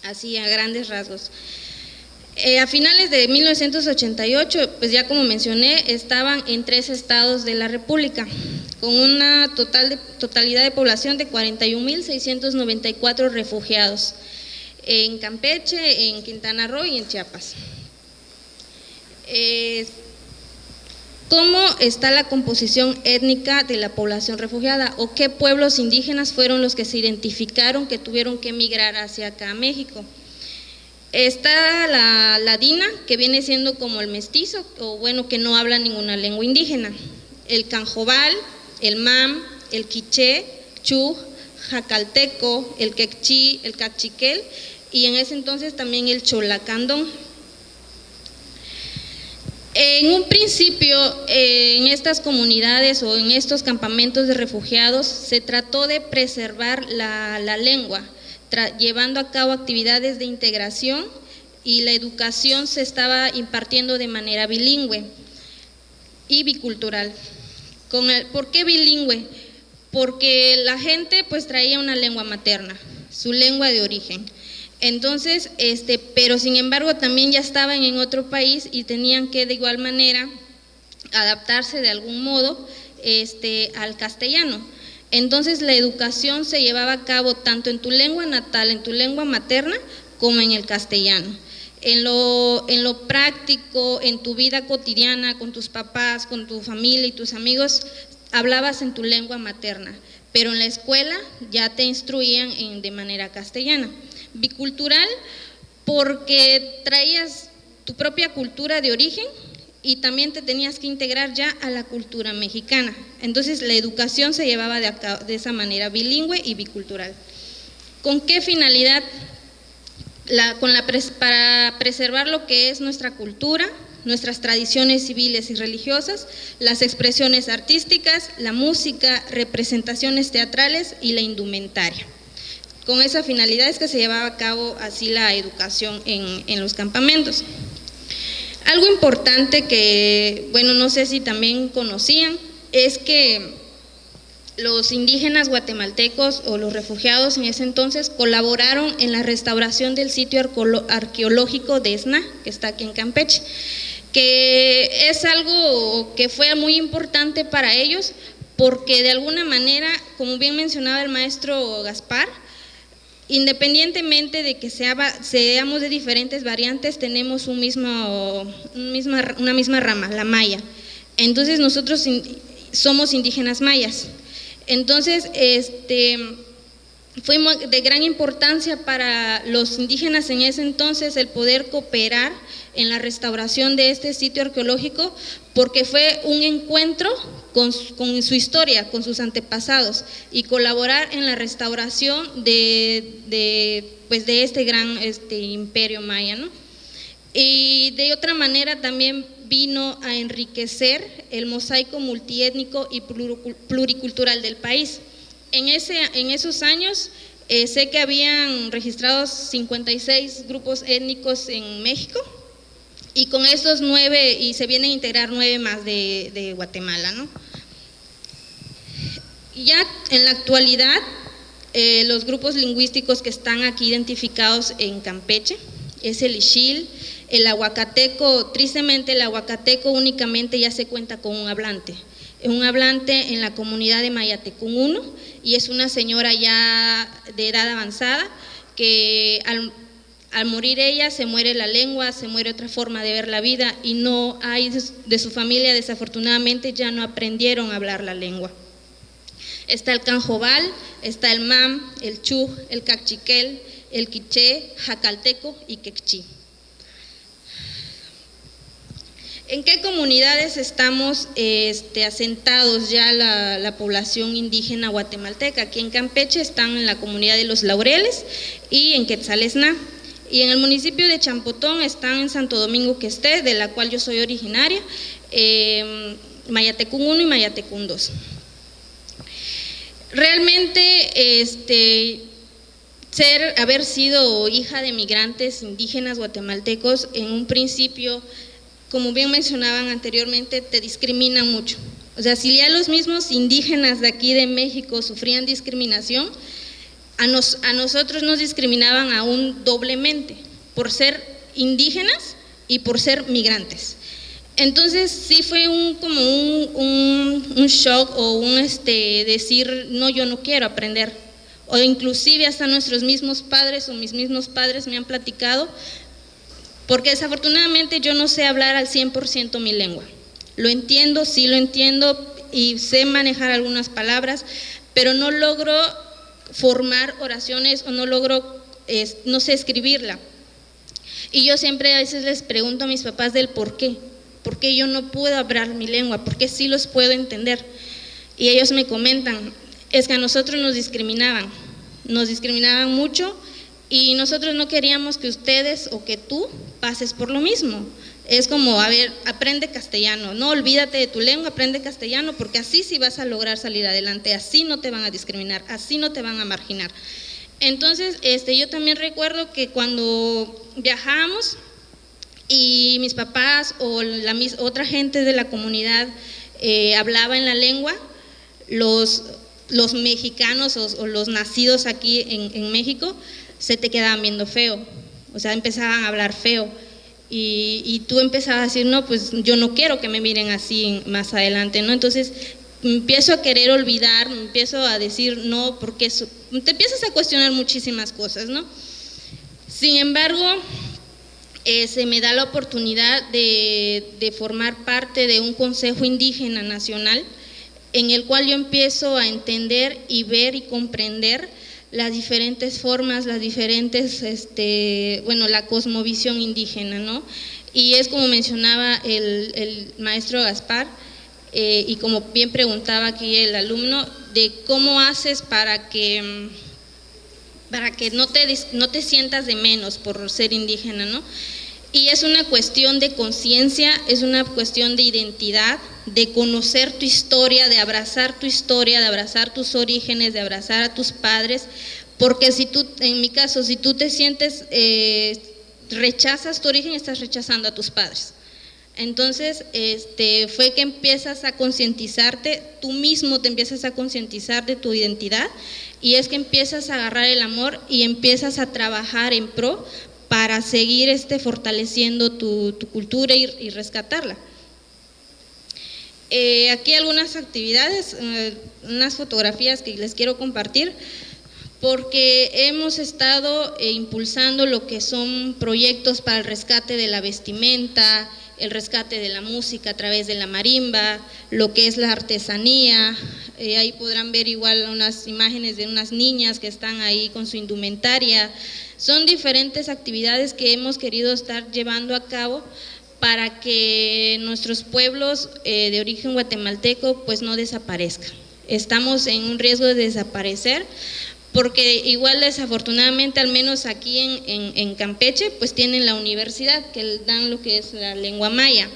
así a grandes rasgos. A finales de 1988, pues ya como mencioné, estaban en 3 estados de la República, con una totalidad de población de 41.694 refugiados, en Campeche, en Quintana Roo y en Chiapas. ¿Cómo está la composición étnica de la población refugiada, o qué pueblos indígenas fueron los que se identificaron que tuvieron que emigrar hacia acá a México? Está la ladina, que viene siendo como el mestizo, o bueno, que no habla ninguna lengua indígena. El canjobal, el mam, el quiché, chuj, jacalteco, el quechí, el cachiquel, y en ese entonces también el cholacandón. En un principio, en estas comunidades o en estos campamentos de refugiados, se trató de preservar la lengua, llevando a cabo actividades de integración, y la educación se estaba impartiendo de manera bilingüe y bicultural. ¿Por qué bilingüe? Porque la gente pues traía una lengua materna, su lengua de origen. Entonces, pero sin embargo también ya estaban en otro país y tenían que de igual manera adaptarse de algún modo al castellano. Entonces la educación se llevaba a cabo tanto en tu lengua natal, en tu lengua materna, como en el castellano. En lo práctico, en tu vida cotidiana, con tus papás, con tu familia y tus amigos, hablabas en tu lengua materna, pero en la escuela ya te instruían de manera castellana. Bicultural, porque traías tu propia cultura de origen y también te tenías que integrar ya a la cultura mexicana. Entonces la educación se llevaba de esa manera, bilingüe y bicultural. ¿Con qué finalidad? Para preservar lo que es nuestra cultura, nuestras tradiciones civiles y religiosas, las expresiones artísticas, la música, representaciones teatrales y la indumentaria. Con esa finalidad es que se llevaba a cabo así la educación en los campamentos. Algo importante que, bueno, no sé si también conocían, es que los indígenas guatemaltecos o los refugiados en ese entonces colaboraron en la restauración del sitio arqueológico de Esná, que está aquí en Campeche, que es algo que fue muy importante para ellos, porque de alguna manera, como bien mencionaba el maestro Gaspar, independientemente de que seamos de diferentes variantes, tenemos una misma rama, la maya. Entonces nosotros somos indígenas mayas. Entonces, fue de gran importancia para los indígenas en ese entonces el poder cooperar en la restauración de este sitio arqueológico, porque fue un encuentro con su historia, con sus antepasados, y colaborar en la restauración de este gran imperio maya, ¿no? Y de otra manera también vino a enriquecer el mosaico multiétnico y pluricultural del país. En esos años sé que habían registrados 56 grupos étnicos en México, y con estos 9, y se vienen a integrar 9 más de Guatemala, ¿no? Ya en la actualidad, los grupos lingüísticos que están aquí identificados en Campeche es el ixil, el aguacateco. Tristemente el aguacateco únicamente ya se cuenta con un hablante en la comunidad de Mayatecún 1, y es una señora ya de edad avanzada que al morir ella se muere la lengua, se muere otra forma de ver la vida, y no hay de su familia, desafortunadamente ya no aprendieron a hablar la lengua. Está el canjobal, está el mam, el chuj, el cachiquel, el quiché, jacalteco y quechí. ¿En qué comunidades estamos asentados ya la población indígena guatemalteca? Aquí en Campeche están en la comunidad de Los Laureles y en Quetzalesná. Y en el municipio de Champotón están en Santo Domingo Questé, de la cual yo soy originaria, Mayatecún 1 y Mayatecún 2. Realmente haber sido hija de migrantes indígenas guatemaltecos, en un principio, como bien mencionaban anteriormente, te discriminan mucho. O sea, si ya los mismos indígenas de aquí de México sufrían discriminación, a nosotros nos discriminaban aún doblemente, por ser indígenas y por ser migrantes. Entonces sí fue como un shock, o decir, no, yo no quiero aprender. O inclusive hasta nuestros mismos padres o mis mismos padres me han platicado, porque desafortunadamente yo no sé hablar al 100% mi lengua. Lo entiendo, sí lo entiendo, y sé manejar algunas palabras, pero no logro formar oraciones, o no logro, no sé escribirla. Y yo siempre a veces les pregunto a mis papás del por qué yo no puedo hablar mi lengua, por qué sí los puedo entender. Y ellos me comentan, es que a nosotros nos discriminaban mucho y nosotros no queríamos que ustedes o que tú pases por lo mismo. Es como, a ver, aprende castellano, no olvídate de tu lengua, aprende castellano, porque así sí vas a lograr salir adelante, así no te van a discriminar, así no te van a marginar. Entonces, yo también recuerdo que cuando viajábamos y mis papás o otra gente de la comunidad hablaba en la lengua, los mexicanos o los nacidos aquí en México se te quedaban viendo feo, o sea, empezaban a hablar feo. Y tú empezabas a decir, no, pues yo no quiero que me miren así más adelante, ¿no? Entonces empiezo a querer olvidar, me empiezo a decir no, porque te empiezas a cuestionar muchísimas cosas, ¿no? Sin embargo, se me da la oportunidad de formar parte de un Consejo Indígena Nacional, en el cual yo empiezo a entender y ver y comprender las diferentes formas, las diferentes, la cosmovisión indígena, ¿no? Y es como mencionaba el maestro Gaspar, y como bien preguntaba aquí el alumno, de cómo haces para que no te sientas de menos por ser indígena, ¿no? Y es una cuestión de conciencia, es una cuestión de identidad, de conocer tu historia, de abrazar tu historia, de abrazar tus orígenes, de abrazar a tus padres, porque si tú, en mi caso, si tú te sientes, rechazas tu origen, estás rechazando a tus padres. Entonces, fue que empiezas a concientizarte, tú mismo te empiezas a concientizar de tu identidad, y es que empiezas a agarrar el amor y empiezas a trabajar en pro para seguir fortaleciendo tu cultura y rescatarla. Aquí algunas actividades, unas fotografías que les quiero compartir, porque hemos estado impulsando lo que son proyectos para el rescate de la vestimenta, el rescate de la música a través de la marimba, lo que es la artesanía. Ahí podrán ver igual unas imágenes de unas niñas que están ahí con su indumentaria. Son diferentes actividades que hemos querido estar llevando a cabo para que nuestros pueblos de origen guatemalteco pues no desaparezcan. Estamos en un riesgo de desaparecer, porque igual desafortunadamente, al menos aquí en Campeche, pues tienen la universidad que dan lo que es la lengua maya,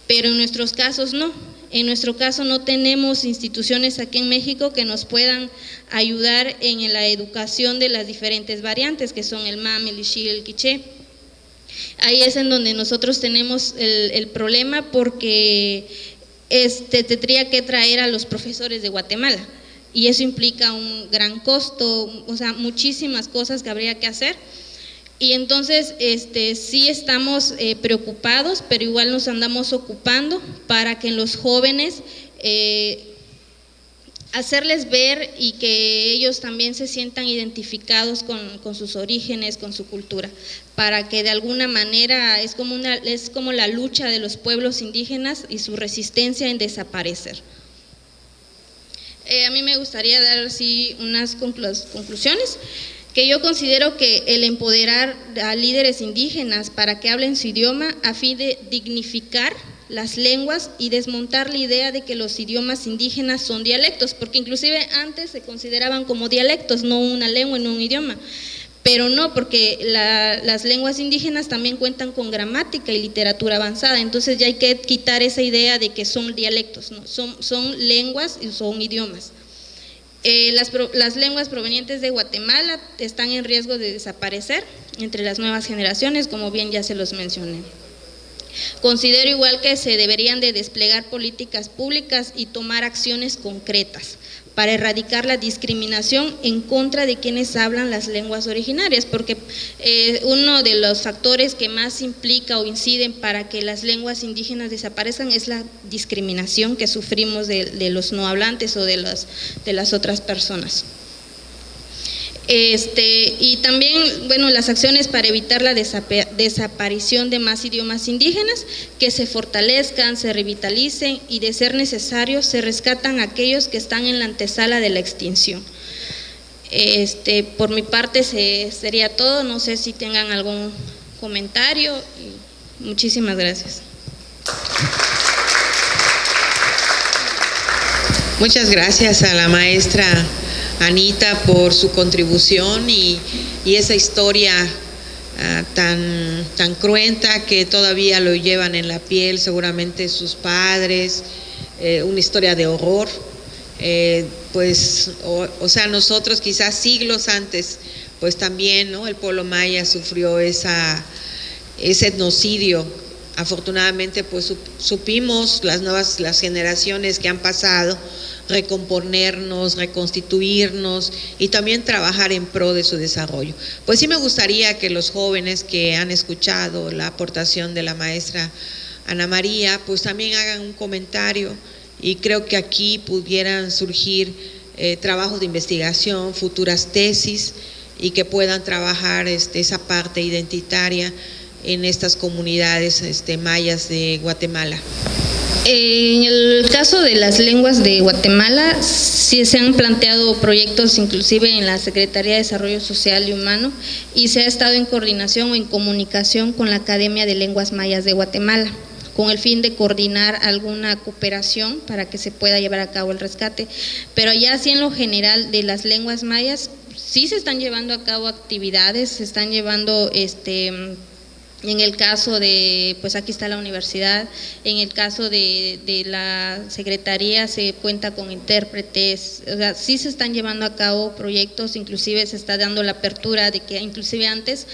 pero en nuestros casos no. En nuestro caso no tenemos instituciones aquí en México que nos puedan ayudar en la educación de las diferentes variantes, que son el mam, el ixil, el quiché. Ahí es en donde nosotros tenemos el problema, porque tendría que traer a los profesores de Guatemala, y eso implica un gran costo, o sea, muchísimas cosas que habría que hacer. Y entonces sí estamos preocupados, pero igual nos andamos ocupando para que los jóvenes hacerles ver y que ellos también se sientan identificados con sus orígenes, con su cultura, para que de alguna manera es como la lucha de los pueblos indígenas y su resistencia en desaparecer. A mí me gustaría dar así unas conclusiones, que yo considero que el empoderar a líderes indígenas para que hablen su idioma a fin de dignificar las lenguas y desmontar la idea de que los idiomas indígenas son dialectos, porque inclusive antes se consideraban como dialectos, no una lengua, no un idioma, pero no, porque las lenguas indígenas también cuentan con gramática y literatura avanzada, entonces ya hay que quitar esa idea de que son dialectos, ¿no? Son lenguas y son idiomas. Las lenguas provenientes de Guatemala están en riesgo de desaparecer entre las nuevas generaciones, como bien ya se los mencioné. Considero igual que se deberían de desplegar políticas públicas y tomar acciones concretas para erradicar la discriminación en contra de quienes hablan las lenguas originarias, porque uno de los factores que más implica o inciden para que las lenguas indígenas desaparezcan es la discriminación que sufrimos de los no hablantes o de las otras personas. Y también, bueno, las acciones para evitar la desaparición de más idiomas indígenas, que se fortalezcan, se revitalicen y, de ser necesario, se rescatan aquellos que están en la antesala de la extinción. Por mi parte sería todo, no sé si tengan comentario y muchísimas gracias. Muchas gracias a la maestra Anita por su contribución y esa historia tan cruenta que todavía lo llevan en la piel, seguramente sus padres, una historia de horror. O sea, nosotros quizás siglos antes, pues también, ¿no? El pueblo maya sufrió ese etnocidio. Afortunadamente, pues supimos las generaciones que han pasado recomponernos, reconstituirnos y también trabajar en pro de su desarrollo. Pues sí me gustaría que los jóvenes que han escuchado la aportación de la maestra Ana María, pues también hagan un comentario, y creo que aquí pudieran surgir trabajos de investigación, futuras tesis, y que puedan trabajar esa parte identitaria en estas comunidades mayas de Guatemala. En el caso de las lenguas de Guatemala, sí se han planteado proyectos inclusive en la Secretaría de Desarrollo Social y Humano, y se ha estado en coordinación o en comunicación con la Academia de Lenguas Mayas de Guatemala, con el fin de coordinar alguna cooperación para que se pueda llevar a cabo el rescate. Pero ya así en lo general de las lenguas mayas, sí se están llevando a cabo actividades, se están llevando en el caso de, pues aquí está la universidad, en el caso de la secretaría se cuenta con intérpretes, o sea, sí se están llevando a cabo proyectos, inclusive se está dando la apertura de que inclusive antes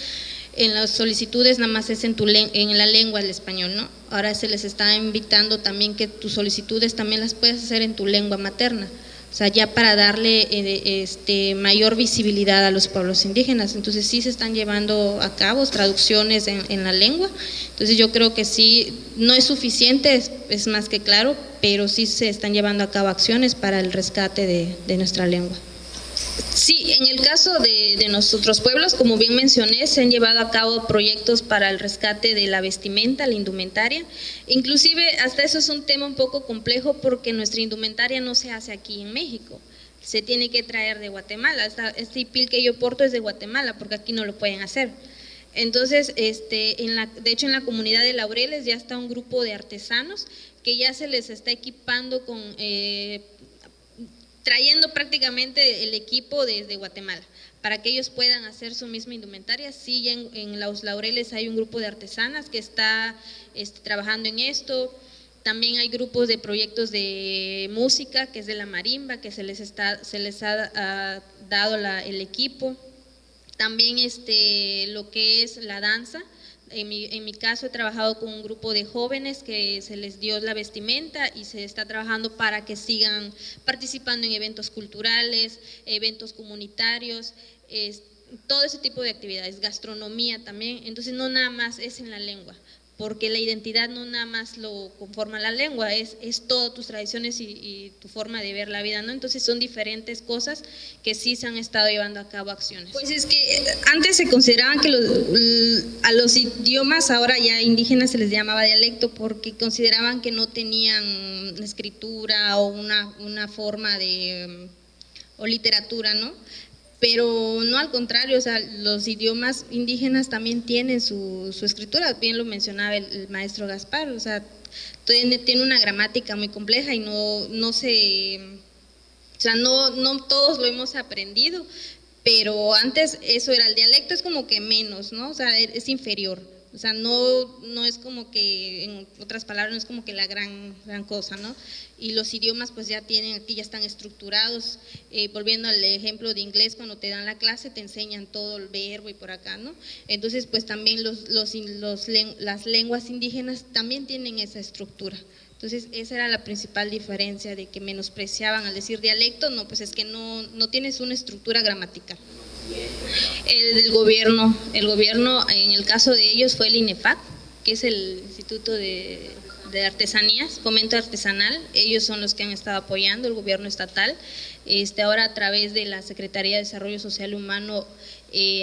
en las solicitudes nada más es en la lengua del español, ¿no? Ahora se les está invitando también que tus solicitudes también las puedes hacer en tu lengua materna. O sea, ya para darle mayor visibilidad a los pueblos indígenas. Entonces sí se están llevando a cabo traducciones en la lengua. Entonces yo creo que sí, no es suficiente, es más que claro, pero sí se están llevando a cabo acciones para el rescate de nuestra lengua. Sí, en el caso de nuestros pueblos, como bien mencioné, se han llevado a cabo proyectos para el rescate de la vestimenta, la indumentaria. Inclusive hasta eso es un tema un poco complejo porque nuestra indumentaria no se hace aquí en México, se tiene que traer de Guatemala. Este hipil que yo porto es de Guatemala porque aquí no lo pueden hacer. Entonces, de hecho en la comunidad de Laureles ya está un grupo de artesanos que ya se les está equipando con trayendo prácticamente el equipo desde Guatemala, para que ellos puedan hacer su misma indumentaria. Sí, en los Laureles hay un grupo de artesanas que está trabajando en esto. También hay grupos de proyectos de música, que es de la marimba, que se les ha dado el equipo. También lo que es la danza. En mi caso he trabajado con un grupo de jóvenes que se les dio la vestimenta y se está trabajando para que sigan participando en eventos culturales, eventos comunitarios, todo ese tipo de actividades, gastronomía también. Entonces no nada más es en la lengua, porque la identidad no nada más lo conforma la lengua, es todas tus tradiciones y tu forma de ver la vida, ¿no? Entonces son diferentes cosas que sí se han estado llevando a cabo acciones. Pues es que antes se consideraban que a los idiomas ahora ya indígenas se les llamaba dialecto porque consideraban que no tenían escritura o una forma o literatura, ¿no? Pero no, al contrario, o sea, los idiomas indígenas también tienen su escritura, bien lo mencionaba el maestro Gaspar, o sea, tiene una gramática muy compleja y no todos lo hemos aprendido, pero antes eso era el dialecto, es como que menos, ¿no? O sea, es inferior. O sea, no es como que, en otras palabras, no es como que la gran cosa, ¿no? Y los idiomas pues ya aquí ya están estructurados. Volviendo al ejemplo de inglés, cuando te dan la clase te enseñan todo el verbo y por acá, ¿no? Entonces pues también las lenguas indígenas también tienen esa estructura. Entonces esa era la principal diferencia, de que menospreciaban al decir dialecto, no, pues es que no tienes una estructura gramatical. El gobierno, en el caso de ellos fue el INEFAC, que es el Instituto de Artesanías, Fomento Artesanal. Ellos son los que han estado apoyando, el gobierno estatal. Ahora a través de la Secretaría de Desarrollo Social y Humano,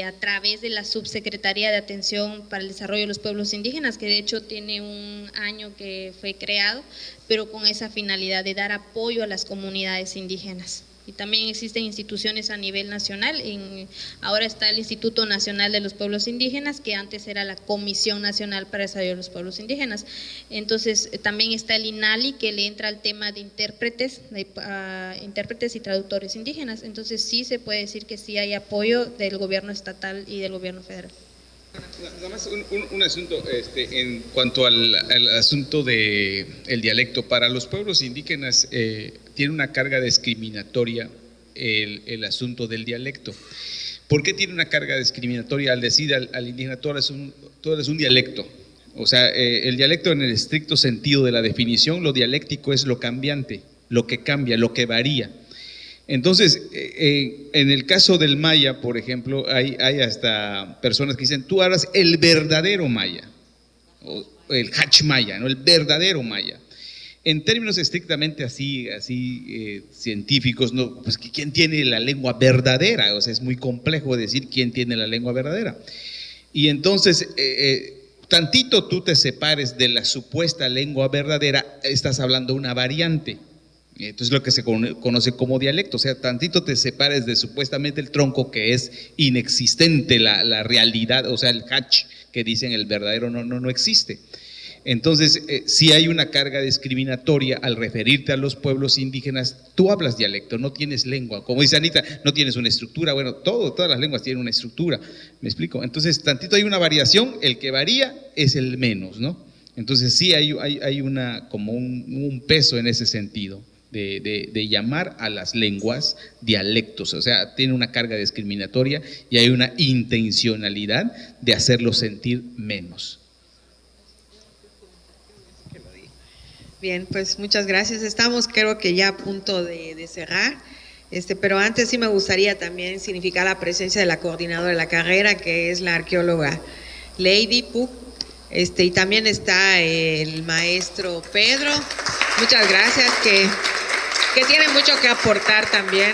a través de la Subsecretaría de Atención para el Desarrollo de los Pueblos Indígenas, que de hecho tiene un año que fue creado, pero con esa finalidad de dar apoyo a las comunidades indígenas Y también existen instituciones a nivel nacional. Ahora está el Instituto Nacional de los Pueblos Indígenas, que antes era la Comisión Nacional para el Desarrollo de los Pueblos Indígenas. Entonces también está el INALI, que le entra al tema de intérpretes y traductores indígenas. Entonces sí se puede decir que sí hay apoyo del gobierno estatal y del gobierno federal. Nada más un asunto en cuanto al asunto del dialecto. Para los pueblos indígenas tiene una carga discriminatoria el asunto del dialecto. ¿Por qué tiene una carga discriminatoria al decir al indígena tú eres un dialecto? O sea, el dialecto en el estricto sentido de la definición, lo dialéctico es lo cambiante, lo que cambia, lo que varía. Entonces, en el caso del maya, por ejemplo, hay hasta personas que dicen, tú hablas el verdadero maya, o el hach maya, ¿no? El verdadero maya. En términos estrictamente así científicos, ¿no? Pues ¿quién tiene la lengua verdadera? O sea, es muy complejo decir quién tiene la lengua verdadera. Y entonces, tantito tú te separes de la supuesta lengua verdadera, estás hablando una variante. Entonces lo que se conoce como dialecto, o sea, tantito te separes de supuestamente el tronco que es inexistente, la realidad, o sea, el hach que dicen el verdadero no existe. Entonces, sí hay una carga discriminatoria al referirte a los pueblos indígenas. Tú hablas dialecto, no tienes lengua, como dice Anita, no tienes una estructura. Bueno, todas las lenguas tienen una estructura, ¿me explico? Entonces, tantito hay una variación, el que varía es el menos, ¿no? Entonces, sí hay como un peso en ese sentido. De llamar a las lenguas dialectos, o sea, tiene una carga discriminatoria y hay una intencionalidad de hacerlo sentir menos. Bien, pues muchas gracias. Estamos creo que ya a punto de cerrar, pero antes sí me gustaría también significar la presencia de la coordinadora de la carrera, que es la arqueóloga Lady Puk, y también está el maestro Pedro. Muchas gracias, que tiene mucho que aportar también.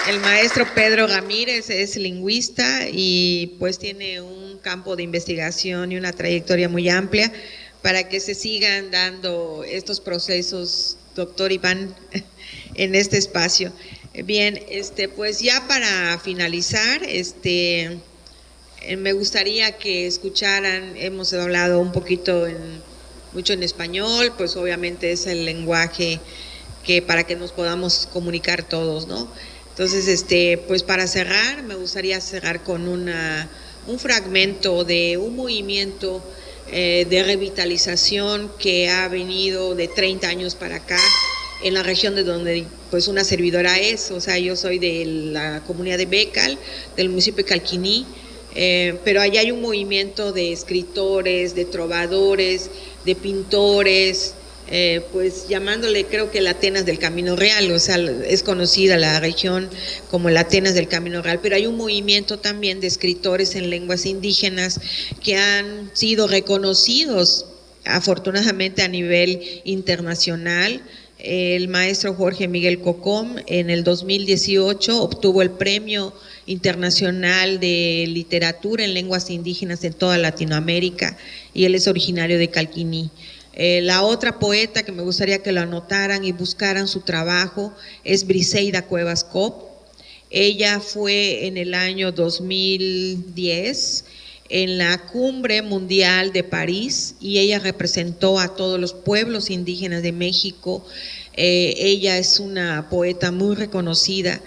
El maestro Pedro Ramírez es lingüista y pues tiene un campo de investigación y una trayectoria muy amplia para que se sigan dando estos procesos, doctor Iván, en este espacio. Bien, pues ya para finalizar, me gustaría que escucharan, hemos hablado un poquito mucho en español, pues obviamente es el lenguaje que para que nos podamos comunicar todos, ¿no? Entonces, pues para cerrar, me gustaría cerrar con un fragmento de un movimiento de revitalización que ha venido de 30 años para acá en la región de donde pues una servidora es, o sea, yo soy de la comunidad de Becal, del municipio de Calquiní, pero allá hay un movimiento de escritores, de trovadores, de pintores, pues llamándole creo que el Atenas del Camino Real, o sea, es conocida la región como el Atenas del Camino Real, pero hay un movimiento también de escritores en lenguas indígenas que han sido reconocidos afortunadamente a nivel internacional. El maestro Jorge Miguel Cocom en el 2018 obtuvo el Premio Internacional de Literatura en Lenguas Indígenas en toda Latinoamérica y él es originario de Calquiní. La otra poeta que me gustaría que lo anotaran y buscaran su trabajo es Briseida Cuevas Cop. Ella fue en el año 2010 en la Cumbre Mundial de París y ella representó a todos los pueblos indígenas de México. Ella es una poeta muy reconocida.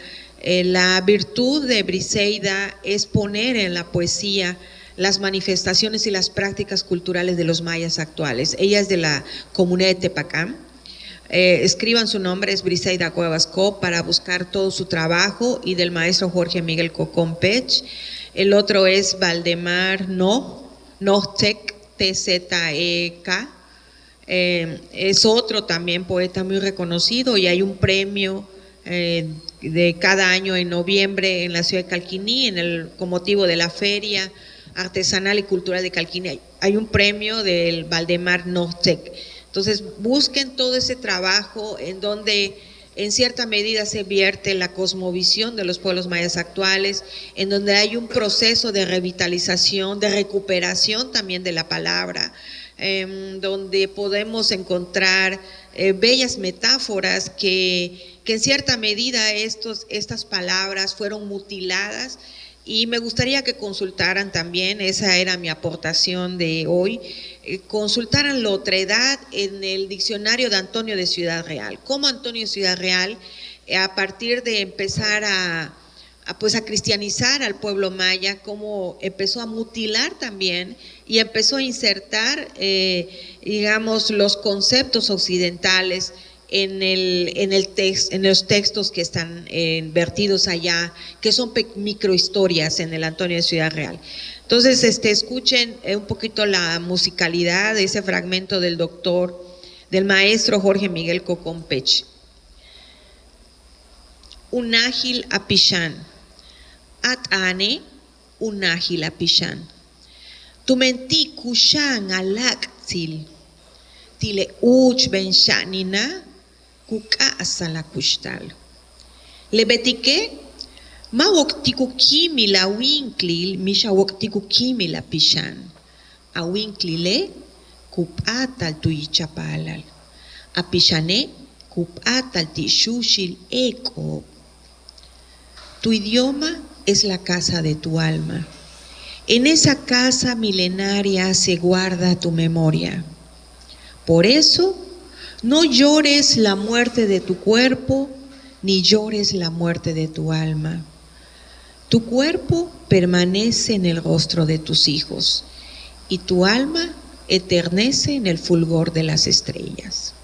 La virtud de Briseida es poner en la poesía las manifestaciones y las prácticas culturales de los mayas actuales. Ella es de la comunidad de Tepacán. Escriban su nombre, es Briseida Cuevas Cop, para buscar todo su trabajo, y del maestro Jorge Miguel Cocom Pech. El otro es Valdemar Nochtec, TZEK. Es otro también poeta muy reconocido y hay un premio de cada año en noviembre en la ciudad de Calquiní, con motivo de la Feria Artesanal y Cultural de Calquiní. Hay un premio del Valdemar Nochtec. Entonces busquen todo ese trabajo en donde en cierta medida se vierte la cosmovisión de los pueblos mayas actuales, en donde hay un proceso de revitalización, de recuperación también de la palabra, donde podemos encontrar bellas metáforas que en cierta medida estas palabras fueron mutiladas, y me gustaría que consultaran también, esa era mi aportación de hoy, consultaran la otredad en el diccionario de Antonio de Ciudad Real. Cómo Antonio de Ciudad Real, a partir de empezar a cristianizar al pueblo maya, cómo empezó a mutilar también y empezó a insertar, digamos, los conceptos occidentales en los textos que están vertidos allá, que son microhistorias en el Antonio de Ciudad Real. Entonces, escuchen un poquito la musicalidad de ese fragmento del maestro Jorge Miguel Cocompech. Unahil Apishan, Atane, Unahil Apishan. Tumenti Kushan Alaktil, Tile Uch Ben Shanina, Kuka Asala Kushtal. Lebetique, Ma Woktikukimi la Winklil, Misha Woktikukimi la Pishan. A Winklile, Kupatal Tuichapalal. A Pishane, Kupatal Tishushil Eko. Tu idioma es la casa de tu alma. En esa casa milenaria se guarda tu memoria. Por eso, no llores la muerte de tu cuerpo, ni llores la muerte de tu alma. Tu cuerpo permanece en el rostro de tus hijos, y tu alma eternece en el fulgor de las estrellas.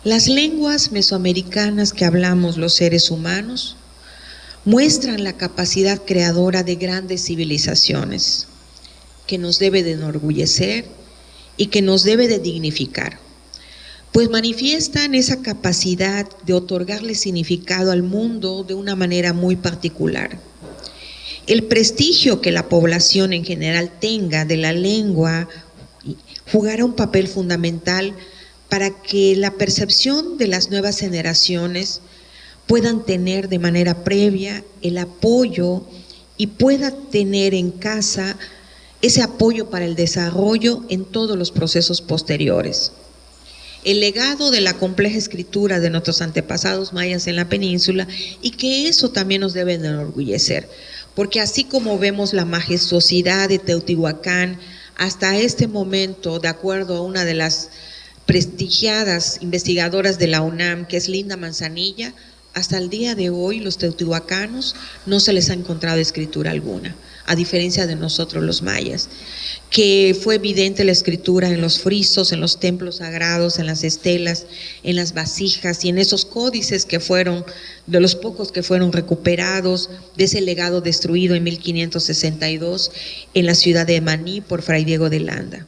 Las lenguas mesoamericanas que hablamos los seres humanos muestran la capacidad creadora de grandes civilizaciones, que nos debe de enorgullecer y que nos debe de dignificar, pues manifiestan esa capacidad de otorgarle significado al mundo de una manera muy particular. El prestigio que la población en general tenga de la lengua jugará un papel fundamental para que la percepción de las nuevas generaciones puedan tener de manera previa el apoyo y pueda tener en casa ese apoyo para el desarrollo en todos los procesos posteriores. El legado de la compleja escritura de nuestros antepasados mayas en la península, y que eso también nos debe de enorgullecer, porque así como vemos la majestuosidad de Teotihuacán hasta este momento, de acuerdo a una de las prestigiadas investigadoras de la UNAM, que es Linda Manzanilla, hasta el día de hoy los teotihuacanos no se les ha encontrado escritura alguna, a diferencia de nosotros los mayas, que fue evidente la escritura en los frisos, en los templos sagrados, en las estelas, en las vasijas y en esos códices que fueron, de los pocos que fueron recuperados de ese legado destruido en 1562 en la ciudad de Maní por Fray Diego de Landa.